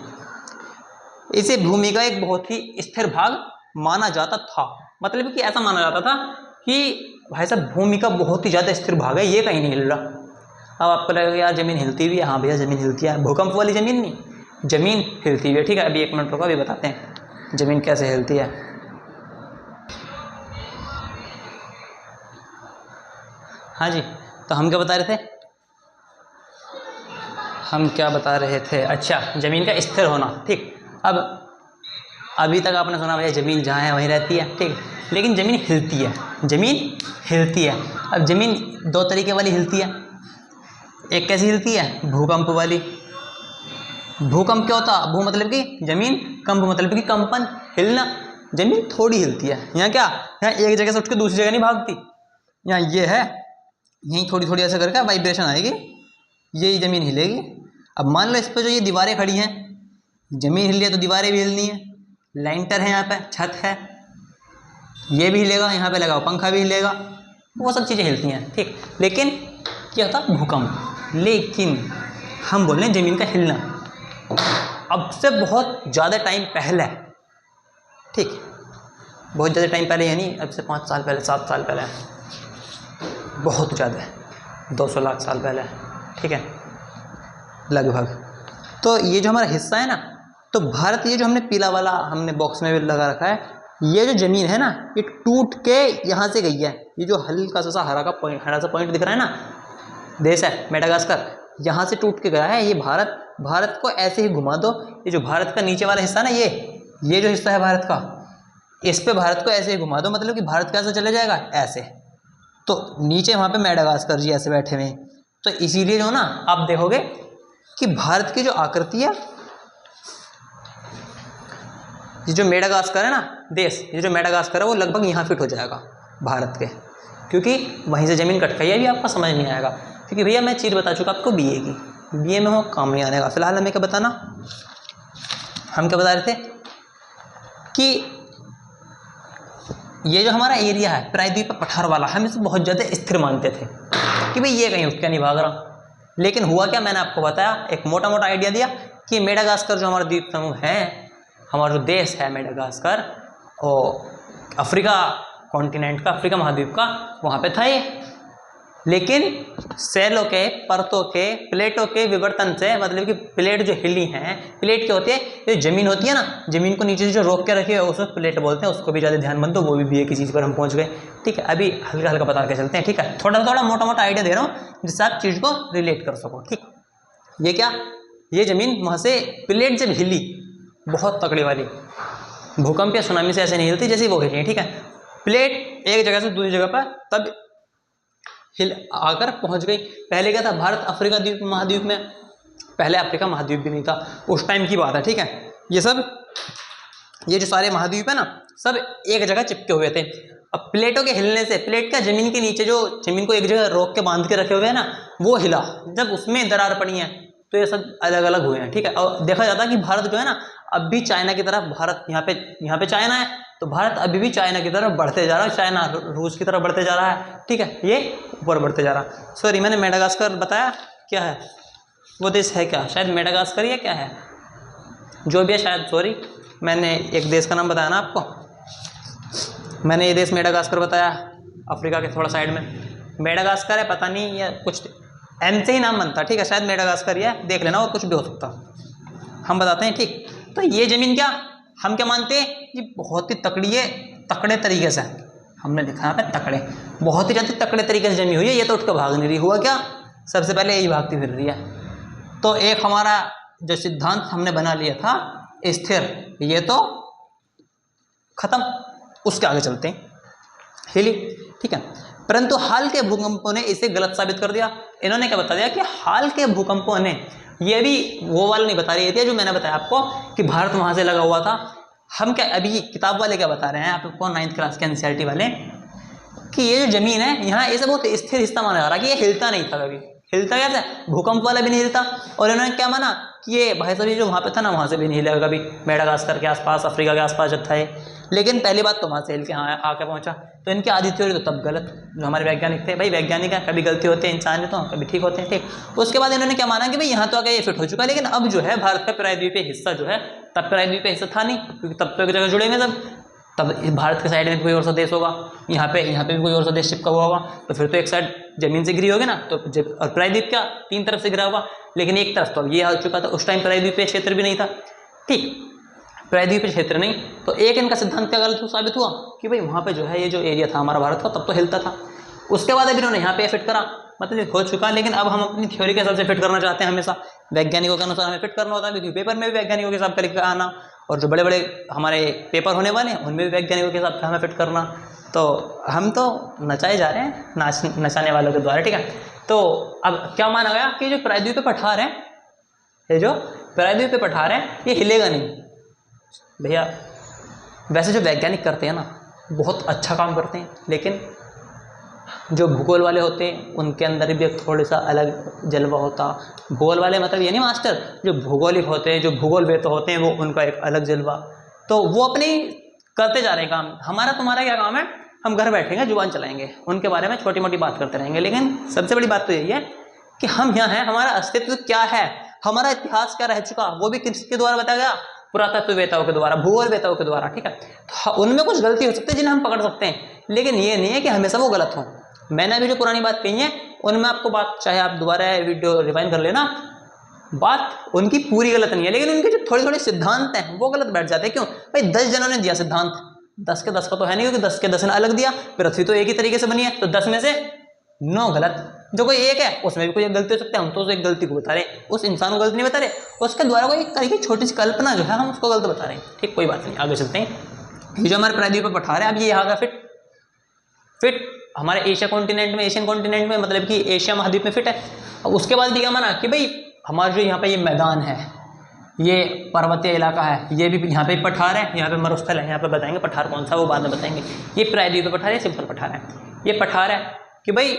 इसे भूमि का एक बहुत ही स्थिर भाग माना जाता था, मतलब कि ऐसा माना जाता था कि भाई साहब भूमि का बहुत ही ज़्यादा स्थिर भाग है, ये कहीं नहीं हिल रहा। अब आपको लगेगा यार ज़मीन हिलती हुई है, हाँ भैया ज़मीन हिलती है, भूकंप वाली ज़मीन नहीं, ज़मीन हिलती हुई है, ठीक है। अभी 1 मिनट रुको, अभी बताते हैं ज़मीन कैसे हिलती है। हाँ जी, तो हम क्या बता रहे थे, हम क्या बता रहे थे, अच्छा ज़मीन का स्थिर होना, ठीक। अब अभी तक आपने सुना भैया ज़मीन जहाँ है वहीं रहती है, ठीक, लेकिन ज़मीन हिलती है, ज़मीन हिलती है। अब ज़मीन 2 तरीके वाली हिलती है, एक कैसी हिलती है, भूकंप वाली। भूकंप क्या होता, भू मतलब कि ज़मीन, कंप मतलब कि कंपन, हिलना, ज़मीन थोड़ी हिलती है। यहाँ क्या, यहाँ एक जगह से उठ के दूसरी जगह नहीं भागती, यहाँ ये है, यहीं थोड़ी थोड़ी ऐसे करके वाइब्रेशन आएगी, यही ज़मीन हिलेगी। अब मान लो इस पर जो ये दीवारें खड़ी हैं, ज़मीन हिल रही है तो दीवारें भी हिलनी है, लेंटर है यहाँ पे, छत है, ये भी हिलेगा, यहाँ पे लगा पंखा भी हिलेगा, वो सब चीज़ें हिलती हैं, ठीक। लेकिन क्या होता, भूकंप। लेकिन हम बोल रहे हैं ज़मीन का हिलना, अब से बहुत ज़्यादा टाइम पहले, ठीक, बहुत ज़्यादा टाइम पहले यानी अब से 5 साल पहले, 7 साल पहले, बहुत ज़्यादा, 200 लाख साल पहले, ठीक है, लगभग तो ये जो हमारा हिस्सा है ना, तो भारत, ये जो हमने पीला वाला हमने बॉक्स में भी लगा रखा है, ये जो ज़मीन है ना, ये टूट के यहाँ से गई है। ये जो हल्का सा हरा सा पॉइंट दिख रहा है ना, देश है मेडागास्कर, यहाँ से टूट के गया है ये भारत को ऐसे ही घुमा दो। ये जो भारत का नीचे वाला हिस्सा ना, ये जो हिस्सा है भारत का, इस पे भारत को ऐसे ही घुमा दो, मतलब कि भारत कैसे चले जाएगा, ऐसे। तो नीचे वहाँ पे मेडागास्कर जी ऐसे बैठे हुए हैं। तो इसीलिए जो ना आप देखोगे कि भारत की जो आकृति है, ये जो मेडागास्कर है ना देश, ये जो मेडागास्कर है वो लगभग यहाँ फिट हो जाएगा भारत के, क्योंकि वहीं से ज़मीन कट गई है। अभी आपको समझ नहीं आएगा, क्योंकि भैया मैं चीज़ बता चुका आपको बीए की, बीए में वो काम नहीं आने का। फिलहाल हमें क्या बताना, हम क्या बता रहे थे कि ये जो हमारा एरिया है प्रायद्वीप पठार वाला, हम इसे बहुत ज़्यादा स्थिर मानते थे कि भाई ये कहीं उठ के नहीं भाग रहा। लेकिन हुआ क्या, मैंने आपको बताया, एक मोटा मोटा आइडिया दिया कि मेडागास्कर जो हमारा द्वीप समूह है, हमारा जो देश है मेडागास्कर, और अफ्रीका कॉन्टिनेंट का, अफ्रीका महाद्वीप का, वहाँ पे था ये। लेकिन सेलों के, परतों के, प्लेटों के विवर्तन से, मतलब कि प्लेट जो हिली हैं, प्लेट क्या होती है, ये ज़मीन होती है ना, ज़मीन को नीचे से जो रोक के रखी है उसको प्लेट बोलते हैं। उसको भी ज़्यादा ध्यान मत दो, वो भी एक ही चीज़ पर हम पहुँच गए। ठीक है, अभी हल्का हल्का बता के चलते हैं। ठीक है, थोड़ा थोड़ा मोटा मोटा आइडिया दे रहा हूँ जिससे आप चीज़ को रिलेट कर सको। ठीक, ये क्या, ये ज़मीन वहाँ से प्लेट जब हिली, बहुत तकड़ी वाली, भूकंप या सुनामी से ऐसे नहीं हिलती जैसे वो हिली है। ठीक है, प्लेट एक जगह से दूसरी जगह पर तब हिल आकर पहुंच गई। पहले क्या था, भारत अफ्रीका द्वीप महाद्वीप में, पहले अफ्रीका महाद्वीप भी नहीं था, उस टाइम की बात है। ठीक है, ये जो सारे महाद्वीप है ना, सब एक जगह चिपके हुए थे। अब प्लेटों के हिलने से, प्लेट का जमीन के नीचे जो जमीन को एक जगह रोक के बांध के रखे हुए हैं ना, वो हिला, जब उसमें दरार पड़ी है तो ये सब अलग अलग हुए हैं। ठीक है, और देखा जाता है कि भारत जो है ना, अब भी चाइना की तरफ, भारत यहाँ पे चाइना है, तो भारत अभी भी चाइना की तरफ बढ़ते जा रहा है, चाइना रूस की तरफ बढ़ते जा रहा है। ठीक है, ये ऊपर बढ़ते जा रहा है। सॉरी, मैंने मेडागास्कर बताया क्या है, वो देश है क्या, शायद मेडागास्कर या क्या है, जो भी है शायद। सॉरी, मैंने एक देश का नाम बताया ना आपको, मैंने ये देश मेडागास्कर बताया, अफ्रीका के थोड़ा साइड में मेडागास्कर है, पता नहीं या कुछ एम से ही नाम बनता। ठीक है, शायद मेडागास्कर ही है, देख लेना, और कुछ भी हो सकता, हम बताते हैं। ठीक, तो ये ज़मीन क्या, हम क्या मानते हैं, ये बहुत ही तकड़े तरीके से, हमने लिखा है तकड़े, बहुत ही ज़्यादा तकड़े तरीके से जमी हुई है। ये तो उठ कर भाग नहीं रही, हुआ क्या, सबसे पहले यही भागती फिर रही है। तो एक हमारा जो सिद्धांत हमने बना लिया था स्थिर, ये तो खत्म, उसके आगे चलते हैं, हिली। ठीक है, परंतु हाल के भूकंपों ने इसे गलत साबित कर दिया। इन्होंने क्या बता दिया कि हाल के भूकंपों ने, ये भी वो वाला नहीं बता रही थी जो मैंने बताया आपको कि भारत वहाँ से लगा हुआ था। हम क्या, अभी किताब वाले क्या बता रहे हैं आपको, 9th क्लास के एनसीईआरटी वाले, कि ये जो ज़मीन है यहाँ, इसे बहुत स्थिर हिस्सा माना जा रहा है कि ये हिलता नहीं था कभी। हिलता कैसे, भूकंप वाला भी नहीं हिलता। और इन्होंने क्या माना कि ये भाई साहब ये जो वहाँ पे था ना, वहाँ से भी नहीं हिलेगा कभी, मेडागास्कर के आसपास, अफ्रीका के आसपास जब था ये। लेकिन पहली बात तो वहाँ से हिल के यहाँ आके पहुँचा। तो इनकी आधी थ्योरी तो तब गलत, जो हमारे वैज्ञानिक थे, भाई वैज्ञानिक है, कभी गलती होती है, इंसान है तो कभी ठीक होते हैं। ठीक, उसके बाद इन्होंने क्या माना कि भाई यहाँ तो आगे ये फिट हो चुका है, लेकिन अब जो है भारत का प्रायद्वीपीय हिस्सा जो है, तब प्रायद्वीपीय हिस्सा था नहीं, क्योंकि तब तो एक जगह जुड़े हुए सब। तब भारत के साइड में कोई और सा देश होगा, यहाँ पे भी कोई और सा देश चिपका हुआ होगा, तो फिर तो एक साइड जमीन से गिरी होगी ना, तो जब, और प्रायद्वीप क्या 3 तरफ से गिरा हुआ, लेकिन एक तरफ तो अब ये हो चुका था। उस टाइम प्रायद्वीपीय क्षेत्र भी नहीं था। ठीक, प्रायद्वीपीय क्षेत्र नहीं, तो एक इनका सिद्धांत क्या गलत साबित हुआ कि भाई वहाँ पे जो है ये जो एरिया था हमारा भारत का, तब तो हिलता था। उसके बाद अभी इन्होंने यहाँ पे फिट करा, मतलब हो चुका, लेकिन अब हम अपनी थ्योरी के हिसाब से फिट करना चाहते हैं। हमेशा वैज्ञानिकों के अनुसार हमें फिट करना होता है, क्योंकि पेपर में भी वैज्ञानिकों के हिसाब करके आना, और जो बड़े बड़े हमारे पेपर होने वाले हैं उनमें भी वैज्ञानिकों के हिसाब से हमें फिट करना। तो हम तो नचाए जा रहे हैं नचाने वालों के द्वारा। ठीक है, तो अब क्या माना गया कि जो प्रायद्वीपीय पठार है, ये जो प्रायद्वीपीय पठार है, ये हिलेगा नहीं। भैया वैसे जो वैज्ञानिक करते हैं ना, बहुत अच्छा काम करते हैं, लेकिन जो भूगोल वाले होते हैं उनके अंदर भी एक थोड़ा सा अलग जलवा होता। भूगोल वाले मतलब ये नहीं मास्टर, जो भूगोलिक होते हैं, जो भूगोलवेत्ता होते हैं, वो उनका एक अलग जलवा। तो वो अपनी करते जा रहे हैं काम। हमारा तुम्हारा क्या काम है, हम घर बैठेंगे, जुबान चलाएंगे, उनके बारे में छोटी मोटी बात करते रहेंगे। लेकिन सबसे बड़ी बात तो यही है कि हम यहाँ हैं, हमारा अस्तित्व क्या है, हमारा इतिहास क्या रह चुका, वो भी किसके द्वारा बताया गया, पुरातत्ववेताओं के द्वारा, भूगोलवेताओं के द्वारा। ठीक है, तो उनमें कुछ गलती हो सकती है जिन्हें हम पकड़ सकते हैं, लेकिन ये नहीं है कि हमेशा वो गलत हों। मैंने अभी जो पुरानी बात कही है उनमें आपको बात, चाहे आप दोबारा वीडियो रिवाइंड कर लेना, बात उनकी पूरी गलत नहीं है, लेकिन उनके जो थोड़े थोड़े सिद्धांत हैं वो गलत बैठ जाते हैं। क्यों भाई, 10 जनों ने दिया सिद्धांत, 10 के 10 का तो है नहीं, क्योंकि 10 के 10 ने अलग दिया, पृथ्वी तो एक ही तरीके से बनी है, तो 10 में से 9 गलत। जो कोई एक है उसमें भी कोई एक गलती हो सकता है, हम तो उस एक गलती को बता रहे, उस इंसान को गलती नहीं बता रहे, उसके द्वारा कोई एक तरीके छोटी सी कल्पना जो है हम उसको गलत बता रहे हैं। ठीक, कोई बात नहीं, आगे चलते हैं। ये जो हमारे प्रायद्वीप पर पठार है, अब ये यहाँ का फिट हमारे एशिया कॉन्टिनेंट में, एशियन कॉन्टिनेंट में, मतलब कि एशिया महाद्वीप में फिट है। अब उसके बाद भी क्या माना कि भाई हमारा जो यहाँ पे ये मैदान है, ये पर्वतीय इलाका है, ये भी यहाँ पे पठार है, यहाँ पे मरुस्थल है, यहाँ पे बताएंगे पठार कौन सा वो बाद में बताएंगे। ये प्रायद्वीप पठार है, सिंपल पठार है। ये पठार है कि भाई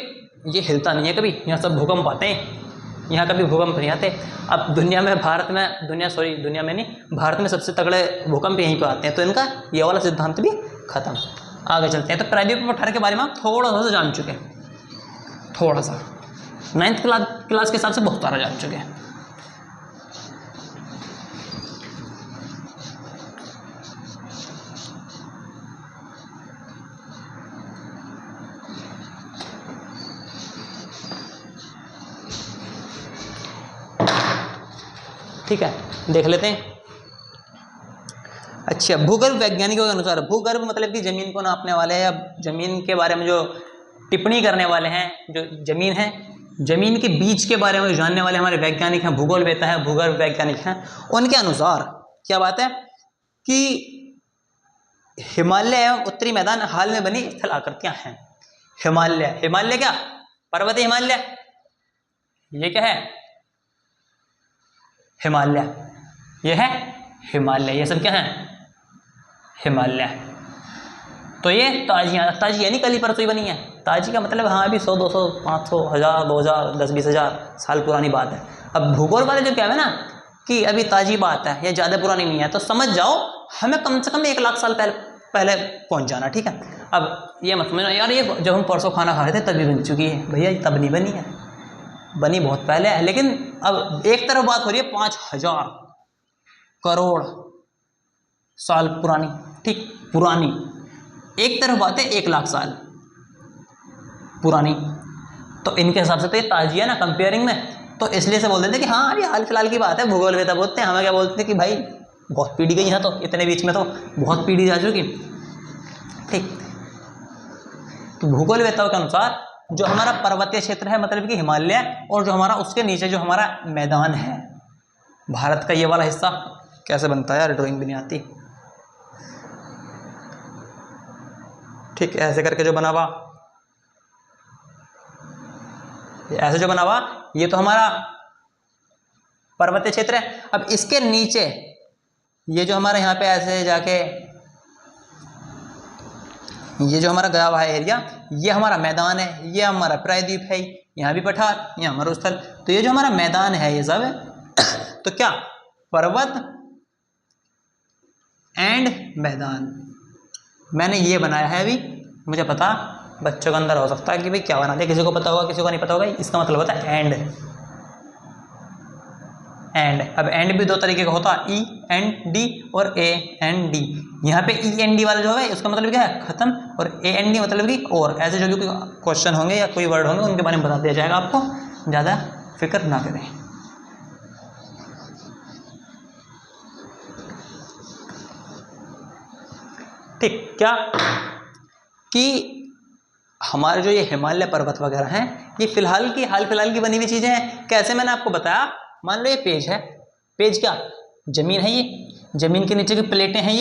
ये हिलता नहीं है कभी, यहाँ सब भूकंप आते हैं, यहाँ कभी भूकंप नहीं आते। अब दुनिया में, भारत में, दुनिया में नहीं, भारत में सबसे तगड़े भूकंप यहीं पे आते हैं, तो इनका ये वाला सिद्धांत भी खत्म। आगे चलते हैं। तो प्रायद्वीप पठार के बारे में आप थोड़ा सा जान चुके हैं, थोड़ा सा 9th क्लास के हिसाब से बहुत सारा जान चुके हैं। ठीक है, देख लेते हैं। अच्छा, भूगर्भ वैज्ञानिकों के अनुसार, भूगर्भ मतलब कि जमीन को नापने वाले हैं, अब जमीन के बारे में जो टिप्पणी करने वाले हैं, जो जमीन है, जमीन के बीच के बारे में जानने वाले हमारे वैज्ञानिक हैं, भूगोलवेत्ता हैं, भूगर्भ वैज्ञानिक हैं, उनके अनुसार क्या बात है कि हिमालय एवं उत्तरी मैदान हाल में बनी स्थल आकृतियां हैं। हिमालय क्या, पर्वतीय हिमालय, ये क्या है हिमालय, ये है हिमालय, ये सब क्या है हिमालय। तो ये ताजी यानी कल ही परसों ही बनी है। ताजी का मतलब हाँ अभी 100, 200, 500, 1000, 2000, 10, 20,000 साल पुरानी बात है। अब भूगोल वाले जो क्या है ना कि अभी ताजी बात है, ये ज़्यादा पुरानी नहीं है, तो समझ जाओ हमें कम से कम 1 लाख साल पहले पहुंच जाना। ठीक है, अब ये मत समझना यार ये जब हम परसों खाना खा रहे थे तभी बन चुकी है, भैया तब नहीं बनी है, बनी बहुत पहले है। लेकिन अब एक तरफ बात हो रही है 5000 करोड़ साल पुरानी, ठीक पुरानी, एक तरफ बात है 1 लाख साल पुरानी, तो इनके हिसाब से तो ये ताजी है ना कंपेयरिंग में, तो इसलिए से बोल देते कि हाँ अभी हाल फिलहाल की बात है। भूगोलवेत्ता बोलते हैं, हमें क्या बोलते हैं कि भाई बहुत पीढ़ी गई है, तो इतने बीच में तो बहुत पीढ़ी जा चुकी। ठीक, तो भूगोलवेत्ताओं के अनुसार जो हमारा पर्वतीय क्षेत्र है मतलब कि हिमालय, और जो हमारा उसके नीचे जो हमारा मैदान है भारत का, ये वाला हिस्सा कैसे बनता है यार, ड्राइंग भी नहीं आती। ठीक, ऐसे करके जो बना हुआ, ऐसे जो बना हुआ, ये तो हमारा पर्वतीय क्षेत्र है। अब इसके नीचे ये जो हमारा यहाँ पे ऐसे जाके ये जो हमारा गया हुआ है एरिया, ये हमारा मैदान है, ये हमारा प्रायद्वीप है, यहाँ भी पठार, यहाँ मरुस्थल। तो ये जो हमारा मैदान है ये सब है तो क्या पर्वत एंड मैदान, मैंने ये बनाया है। अभी मुझे पता बच्चों के अंदर हो सकता है कि भाई क्या बना दिया, किसी को पता होगा किसी को नहीं पता होगा, इसका मतलब होता है एंड। अब एंड भी 2 तरीके का होता है, END और AND। यहाँ पे END वाला जो है उसका मतलब क्या है खत्म, और AND मतलब कि और। ऐसे जो भी क्वेश्चन होंगे या कोई वर्ड होंगे उनके बारे में बता दिया जाएगा आपको, ज़्यादा फिक्र ना करें। ठीक, क्या कि हमारे जो ये हिमालय पर्वत वगैरह हैं ये हाल फिलहाल की बनी हुई चीज़ें हैं। कैसे, मैंने आपको बताया, मान लो ये पेज है, पेज क्या जमीन है, ये जमीन के नीचे की प्लेटें हैं,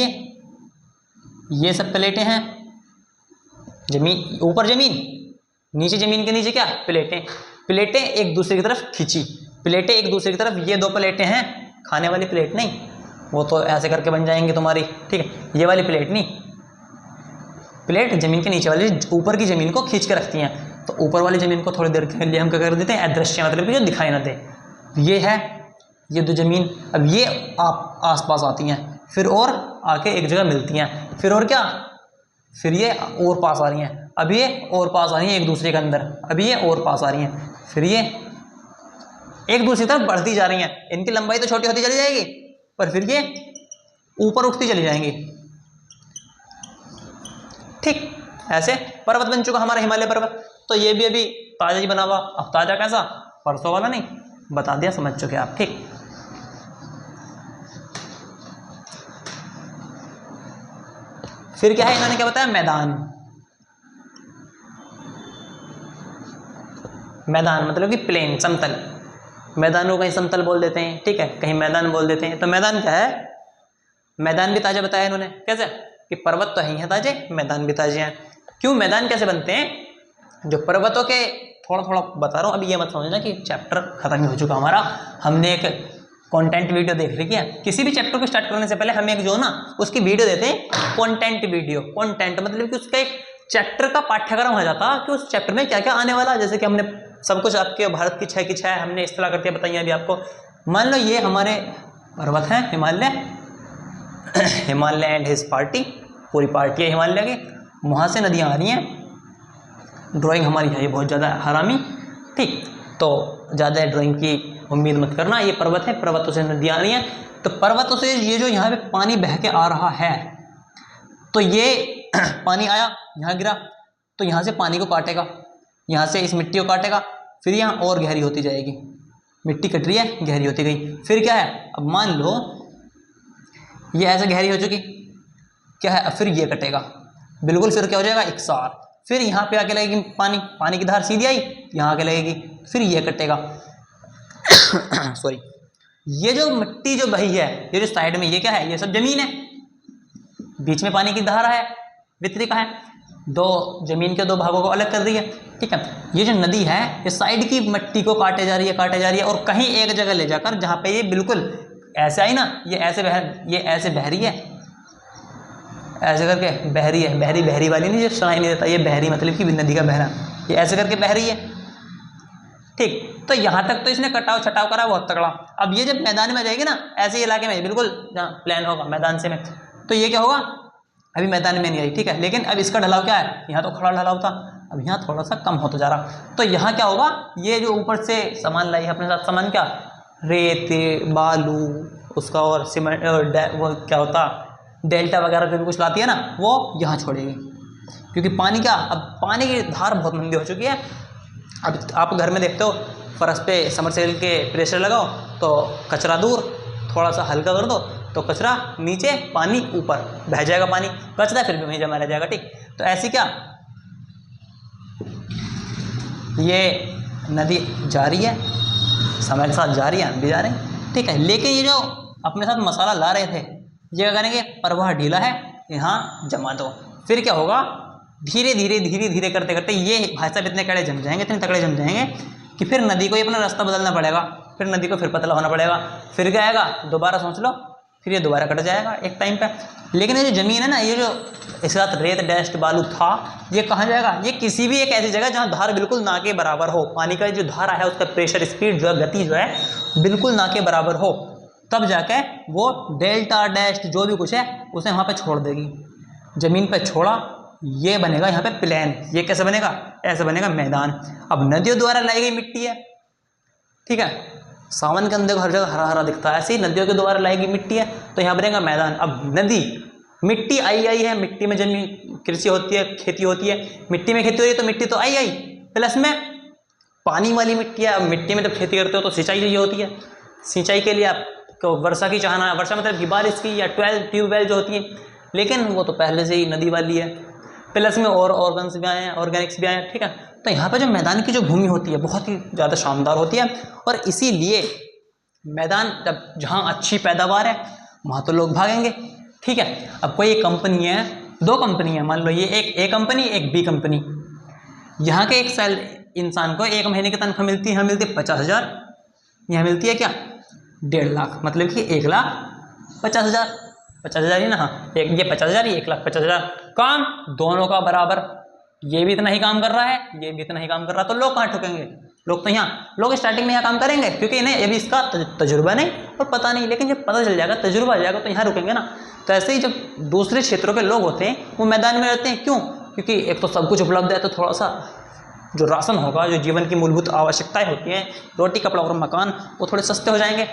ये सब प्लेटें हैं, जमीन ऊपर जमीन, नीचे जमीन के नीचे क्या प्लेटें एक दूसरे की तरफ खींची, प्लेटें एक दूसरे की तरफ, ये 2 प्लेटें हैं, खाने वाली प्लेट नहीं, वो तो ऐसे करके बन जाएंगी तुम्हारी। ठीक है, ये वाली प्लेट नहीं, प्लेट जमीन के नीचे वाली ऊपर की जमीन को खींच के रखती हैं, तो ऊपर वाली जमीन को थोड़ी देर के लिए हम क्या कर देते हैं अदृश्य, मतलब कि जो दिखाई ना दे। ये है ये 2 जमीन, अब ये आप आसपास आती हैं, फिर और आके एक जगह मिलती हैं, फिर और क्या, फिर ये और पास आ रही हैं, अब ये और पास आ रही हैं एक दूसरे के अंदर, अब ये और पास आ रही हैं, फिर ये एक दूसरी तरफ बढ़ती जा रही हैं। इनकी लंबाई तो छोटी होती चली जाएगी, पर फिर ये ऊपर उठती चली जाएंगी। ठीक, ऐसे पर्वत बन चुका हमारा हिमालय पर्वत। तो ये भी अभी ताजा ही बना हुआ। अब ताजा कैसा, परसों वाला नहीं, बता दिया, समझ चुके आप। ठीक, फिर क्या है, इन्होंने क्या बताया, मैदान। मैदान मतलब कि प्लेन, समतल। मैदान को कहीं समतल बोल देते हैं, ठीक है, कहीं मैदान बोल देते हैं। तो मैदान क्या है, मैदान भी ताजा बताया इन्होंने। कैसे कि पर्वत तो है ताजे, मैदान भी ताजे हैं। क्यों, मैदान कैसे बनते हैं, जो पर्वतों के, थोड़ा थोड़ा बता रहा हूँ, अभी ये मत समझना कि चैप्टर खत्म हो चुका हमारा। हमने एक कंटेंट वीडियो देख रही है, किसी भी चैप्टर को स्टार्ट करने से पहले हम एक जो ना उसकी वीडियो देते हैं, कंटेंट वीडियो। कंटेंट मतलब कि उसका एक चैप्टर का पाठ्यक्रम हो जाता कि उस चैप्टर में क्या क्या आने वाला। जैसे कि हमने सब कुछ आपके भारत की 6 की 6 हमने इस तरह करके बताई अभी आपको। मान लो ये हमारे पर्वत हैं, Himalaya, Himalaya and his party, पूरी पार्टी है हिमालय की, वहाँ से नदियाँ आ रही हैं। ड्राइंग हमारी है ये बहुत ज़्यादा हरामी, ठीक, तो ज़्यादा ड्राइंग की उम्मीद मत करना। ये पर्वत है, पर्वतों से नदियाँ आ रही हैं, तो पर्वतों से ये जो यहाँ पे पानी बह के आ रहा है, तो ये पानी आया, यहाँ गिरा, तो यहाँ से पानी को काटेगा, यहाँ से इस मिट्टी को काटेगा, फिर यहाँ और गहरी होती जाएगी, मिट्टी कट रही है, गहरी होती गई। फिर क्या है, अब मान लो ये ऐसे गहरी हो चुकी, क्या है, अब फिर ये कटेगा बिल्कुल, फिर क्या हो जाएगा, एक सार। फिर यहाँ पे आके लगेगी पानी, पानी की धार सीधी आई, यहाँ आके लगेगी, फिर ये कटेगा। सॉरी, ये जो मिट्टी जो बही है, ये जो साइड में, ये क्या है, ये सब जमीन है, बीच में पानी की धारा है, वितरिका है, दो जमीन के दो भागों को अलग कर रही है, ठीक है। ये जो नदी है, ये साइड की मिट्टी को काटे जा रही है, काटे जा रही है, और कहीं एक जगह ले जाकर, जहाँ पे ये बिल्कुल ऐसे आई ना, ये ऐसे बह रही है, ऐसे करके बह रही है, बहरी वाली नहीं जो सुनाई नहीं देता, ये बहरी मतलब कि नदी का बहना, ये ऐसे करके बह रही है, ठीक। तो यहाँ तक तो इसने कटाव छटाव करा बहुत तगड़ा। अब ये जब मैदान में जाएगी ना, ऐसे इलाके में बिल्कुल जहाँ प्लान होगा मैदान से में, तो ये क्या होगा, अभी मैदान में नहीं आई, ठीक है, लेकिन अब इसका ढलाव क्या है, यहाँ तो खड़ा ढलाव था, अब यहाँ थोड़ा सा कम होता जा रहा। तो यहाँ क्या होगा, ये जो ऊपर से सामान लाई है अपने साथ, सामान क्या, रेत, बालू, उसका और सीमेंट, वो क्या होता, डेल्टा वगैरह जो भी कुछ लाती है ना, वो यहाँ छोड़ेगी, क्योंकि पानी क्या, अब पानी की धार बहुत मंदी हो चुकी है। अब आप घर में देखते हो, फर्श पे समरसेल के प्रेशर लगाओ तो कचरा दूर, थोड़ा सा हल्का कर दो तो कचरा नीचे, पानी ऊपर, बह जाएगा पानी, कचरा फिर भी वहीं जमा रह जाएगा, ठीक। तो ऐसी क्या, ये नदी जा रही है, समय के साथ जा रही है, हम भी जा रहे हैं, ठीक है, लेकिन ये जो अपने साथ मसाला ला रहे थे, ये क्या करेंगे, प्रवाह ढीला है, यहाँ जमा दो, फिर क्या होगा, धीरे धीरे करते करते ये भाई साहब इतने कड़े जम जाएंगे, इतने तगड़े जम जाएंगे कि फिर नदी को ही अपना रास्ता बदलना पड़ेगा, फिर नदी को फिर पतला होना पड़ेगा, फिर क्या आएगा, दोबारा सोच लो, फिर ये दोबारा कट जाएगा एक टाइम पे। लेकिन ये जो ज़मीन है ना, ये जो इसके साथ रेत डस्ट बालू था, ये कहाँ जाएगा, ये किसी भी एक ऐसी जगह जहाँ धार बिल्कुल ना के बराबर हो, पानी का जो धारा है उसका प्रेशर, स्पीड जो है, गति जो है बिल्कुल ना के बराबर हो, तब जाके वो डेल्टा डैश जो भी कुछ है उसे वहाँ पे छोड़ देगी, ज़मीन पे छोड़ा, ये बनेगा यहाँ पे प्लेन। ये कैसे बनेगा, ऐसे बनेगा मैदान। अब नदियों द्वारा लाई गई मिट्टी है, ठीक है, सावन के अंदर हर जगह हरा हरा दिखता है, ऐसे ही नदियों के द्वारा लाई गई मिट्टी है, तो यहाँ बनेगा मैदान। अब नदी, मिट्टी आई है, मिट्टी में जमीन कृषि होती है, खेती होती है, मिट्टी में खेती हो रही है तो मिट्टी तो आई, प्लस में पानी वाली मिट्टी है। अब मिट्टी में जब खेती करते हो तो सिंचाई चाहिए होती है, सिंचाई के लिए आपको वर्षा की चाहना है, वर्षा मतलब कि बारिश की, या ट्यूबवेल जो होती है, लेकिन वो तो पहले से ही नदी वाली है, प्लस में और ऑर्गन्स भी आए हैं, ऑर्गेनिक्स भी आए हैं, ठीक है। तो यहाँ पे जो मैदान की जो भूमि होती है बहुत ही ज़्यादा शानदार होती है, और इसीलिए मैदान जब जहाँ अच्छी पैदावार है वहाँ तो लोग भागेंगे, ठीक है। अब कोई एक कंपनी है, दो कंपनी है, मान लो ये एक ए कंपनी, एक बी कंपनी, यहाँ के एक सेल इंसान को 1 महीने की तनख्वाह मिलती है, यहाँ मिलती है 50,000, यहाँ मिलती है क्या 1.5 लाख, मतलब कि 1,50,000, 50,000 ही ना, हाँ, एक ये 50,000, ये 1,50,000, काम दोनों का बराबर, ये भी इतना ही काम कर रहा है, ये भी इतना ही काम कर रहा है, तो लोग कहाँ ठुकेंगे, लोग तो यहाँ, लोग स्टार्टिंग में यहाँ काम करेंगे क्योंकि इन्हें अभी इसका तजुर्बा नहीं और पता नहीं, लेकिन जब पता चल जाएगा, तजुर्बा आ जाएगा तो यहाँ रुकेंगे ना। तो ऐसे ही जब दूसरे क्षेत्रों के लोग होते हैं वो मैदान में रहते हैं, क्यों, क्योंकि एक तो सब कुछ उपलब्ध है, तो थोड़ा सा जो राशन होगा, जो जीवन की मूलभूत आवश्यकताएं होती हैं, रोटी कपड़ा और मकान, वो थोड़े सस्ते हो जाएंगे,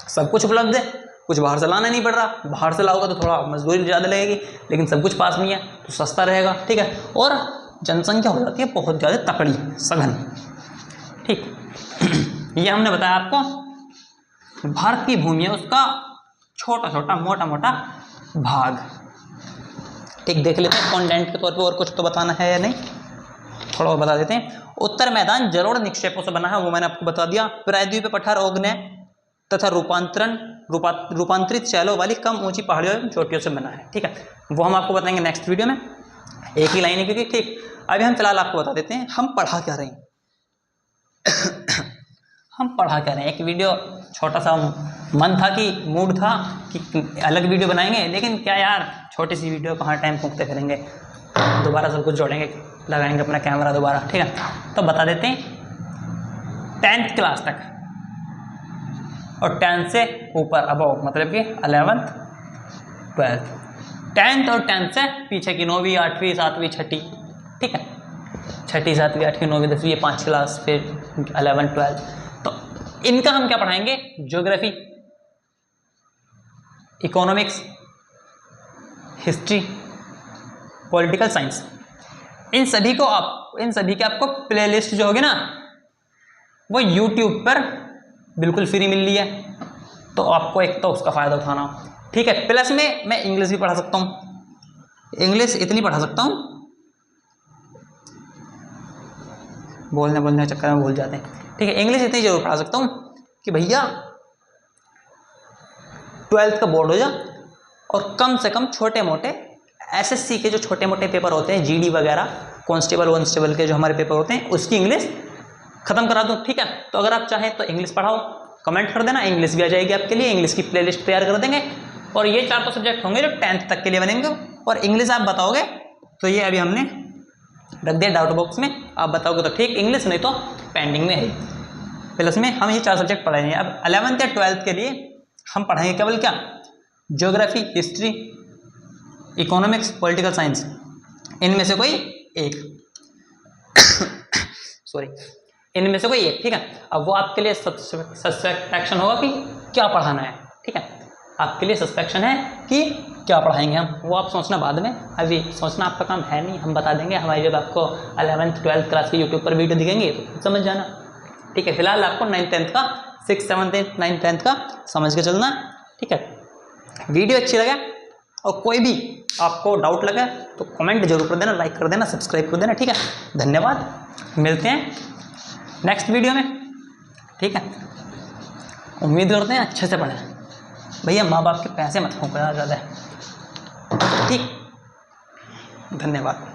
सब कुछ उपलब्ध है, कुछ बाहर से लाना नहीं पड़ रहा, बाहर से लाओगे तो थोड़ा मजदूरी ज़्यादा लगेगी, लेकिन सब कुछ पास में है तो सस्ता रहेगा, ठीक है। और जनसंख्या हो जाती है बहुत ज़्यादा तकड़ी, सघन, ठीक। ये हमने बताया आपको भारत की भूमि है उसका छोटा छोटा मोटा मोटा भाग। ठीक, देख लेते हैं कंटेंट के तौर पे और कुछ तो बताना है या नहीं, थोड़ा और बता देते हैं। उत्तर मैदान जलोढ़ निक्षेपों से बना है, वो मैंने आपको बता दिया। प्रायद्वीप पठार ओग्ने तथा रूपांतरित शैलों वाली कम ऊंची पहाड़ियों एवं चोटियों से बना है। ठीक है, वो हम आपको बताएंगे नेक्स्ट वीडियो में, एक ही लाइन है क्योंकि। ठीक, अभी हम फिलहाल आपको बता देते हैं हम पढ़ा क्या रहे हैं। हम पढ़ा क्या रहे हैं, एक वीडियो छोटा सा मन था कि मूड था कि अलग वीडियो बनाएंगे, लेकिन क्या यार छोटी सी वीडियो कहाँ टाइम फूंकते फिरेंगे, दोबारा सब कुछ जोड़ेंगे, लगाएंगे अपना कैमरा दोबारा। ठीक है, तो बता देते हैं 10th क्लास तक और 10th से ऊपर अबव मतलब कि 11th 12th, 10th और 10th से पीछे की 9वीं 8वीं 7वीं 6ठी। ठीक है, 6ठी 7वीं 8वीं 9वीं 10वीं ये 5 क्लास, फिर 11 12। तो इनका हम क्या पढ़ाएंगे, geography, economics, history, political science. इन सभी के आपको प्लेलिस्ट जो होगी ना वो यूट्यूब पर बिल्कुल फ्री मिल रही है, तो आपको एक तो उसका फ़ायदा उठाना। ठीक है, प्लस में मैं इंग्लिश भी पढ़ा सकता हूँ, इंग्लिश इतनी पढ़ा सकता हूँ, बोलने चक्कर में भूल जाते हैं। ठीक है, इंग्लिश इतनी जरूर पढ़ा सकता हूँ कि भैया 12th का बोर्ड हो जा और कम से कम छोटे मोटे एसएससी के जो छोटे मोटे पेपर होते हैं, जीडी वगैरह, कांस्टेबल वॉन्स्टेबल के जो हमारे पेपर होते हैं, उसकी इंग्लिश खत्म करा दूँ। ठीक है, तो अगर आप चाहें तो इंग्लिश पढ़ाओ, कमेंट कर देना, इंग्लिश भी आ जाएगी आपके लिए, इंग्लिश की प्लेलिस्ट तैयार कर देंगे। और ये 4 तो सब्जेक्ट होंगे जो 10th तक के लिए बनेंगे, और इंग्लिश आप बताओगे तो ये अभी हमने रख दिया डाउट बॉक्स में, आप बताओगे तो ठीक इंग्लिश, नहीं तो पेंडिंग में है। प्लस में हम ये 4 सब्जेक्ट पढ़ाएंगे। अब 11th या 12th के लिए हम पढ़ाएंगे केवल क्या, geography, history, economics, political science, इनमें से कोई एक सॉरी, इनमें से कोई एक। ठीक है, अब वो आपके लिए सस्पेक्शन होगा कि क्या पढ़ाना है। ठीक है, आपके लिए सस्पेक्शन है कि क्या पढ़ाएंगे हम, वो आप सोचना बाद में, अभी सोचना आपका काम है नहीं, हम बता देंगे। हमारी जब आपको 11th 12th क्लास की यूट्यूब पर वीडियो दिखेंगे तो समझ जाना। ठीक है, फिलहाल आपको 9th 10th का 6th 7th 8th 9th 10th का समझ के चलना। ठीक है, वीडियो अच्छी लगे और कोई भी आपको डाउट लगे तो कमेंट जरूर कर देना, लाइक कर देना, सब्सक्राइब कर देना। ठीक है, धन्यवाद, मिलते हैं नेक्स्ट वीडियो में। ठीक है, उम्मीद करते हैं अच्छे से पढ़ें भैया, माँ बाप के पैसे मत फूंको ज़्यादा। ठीक, धन्यवाद।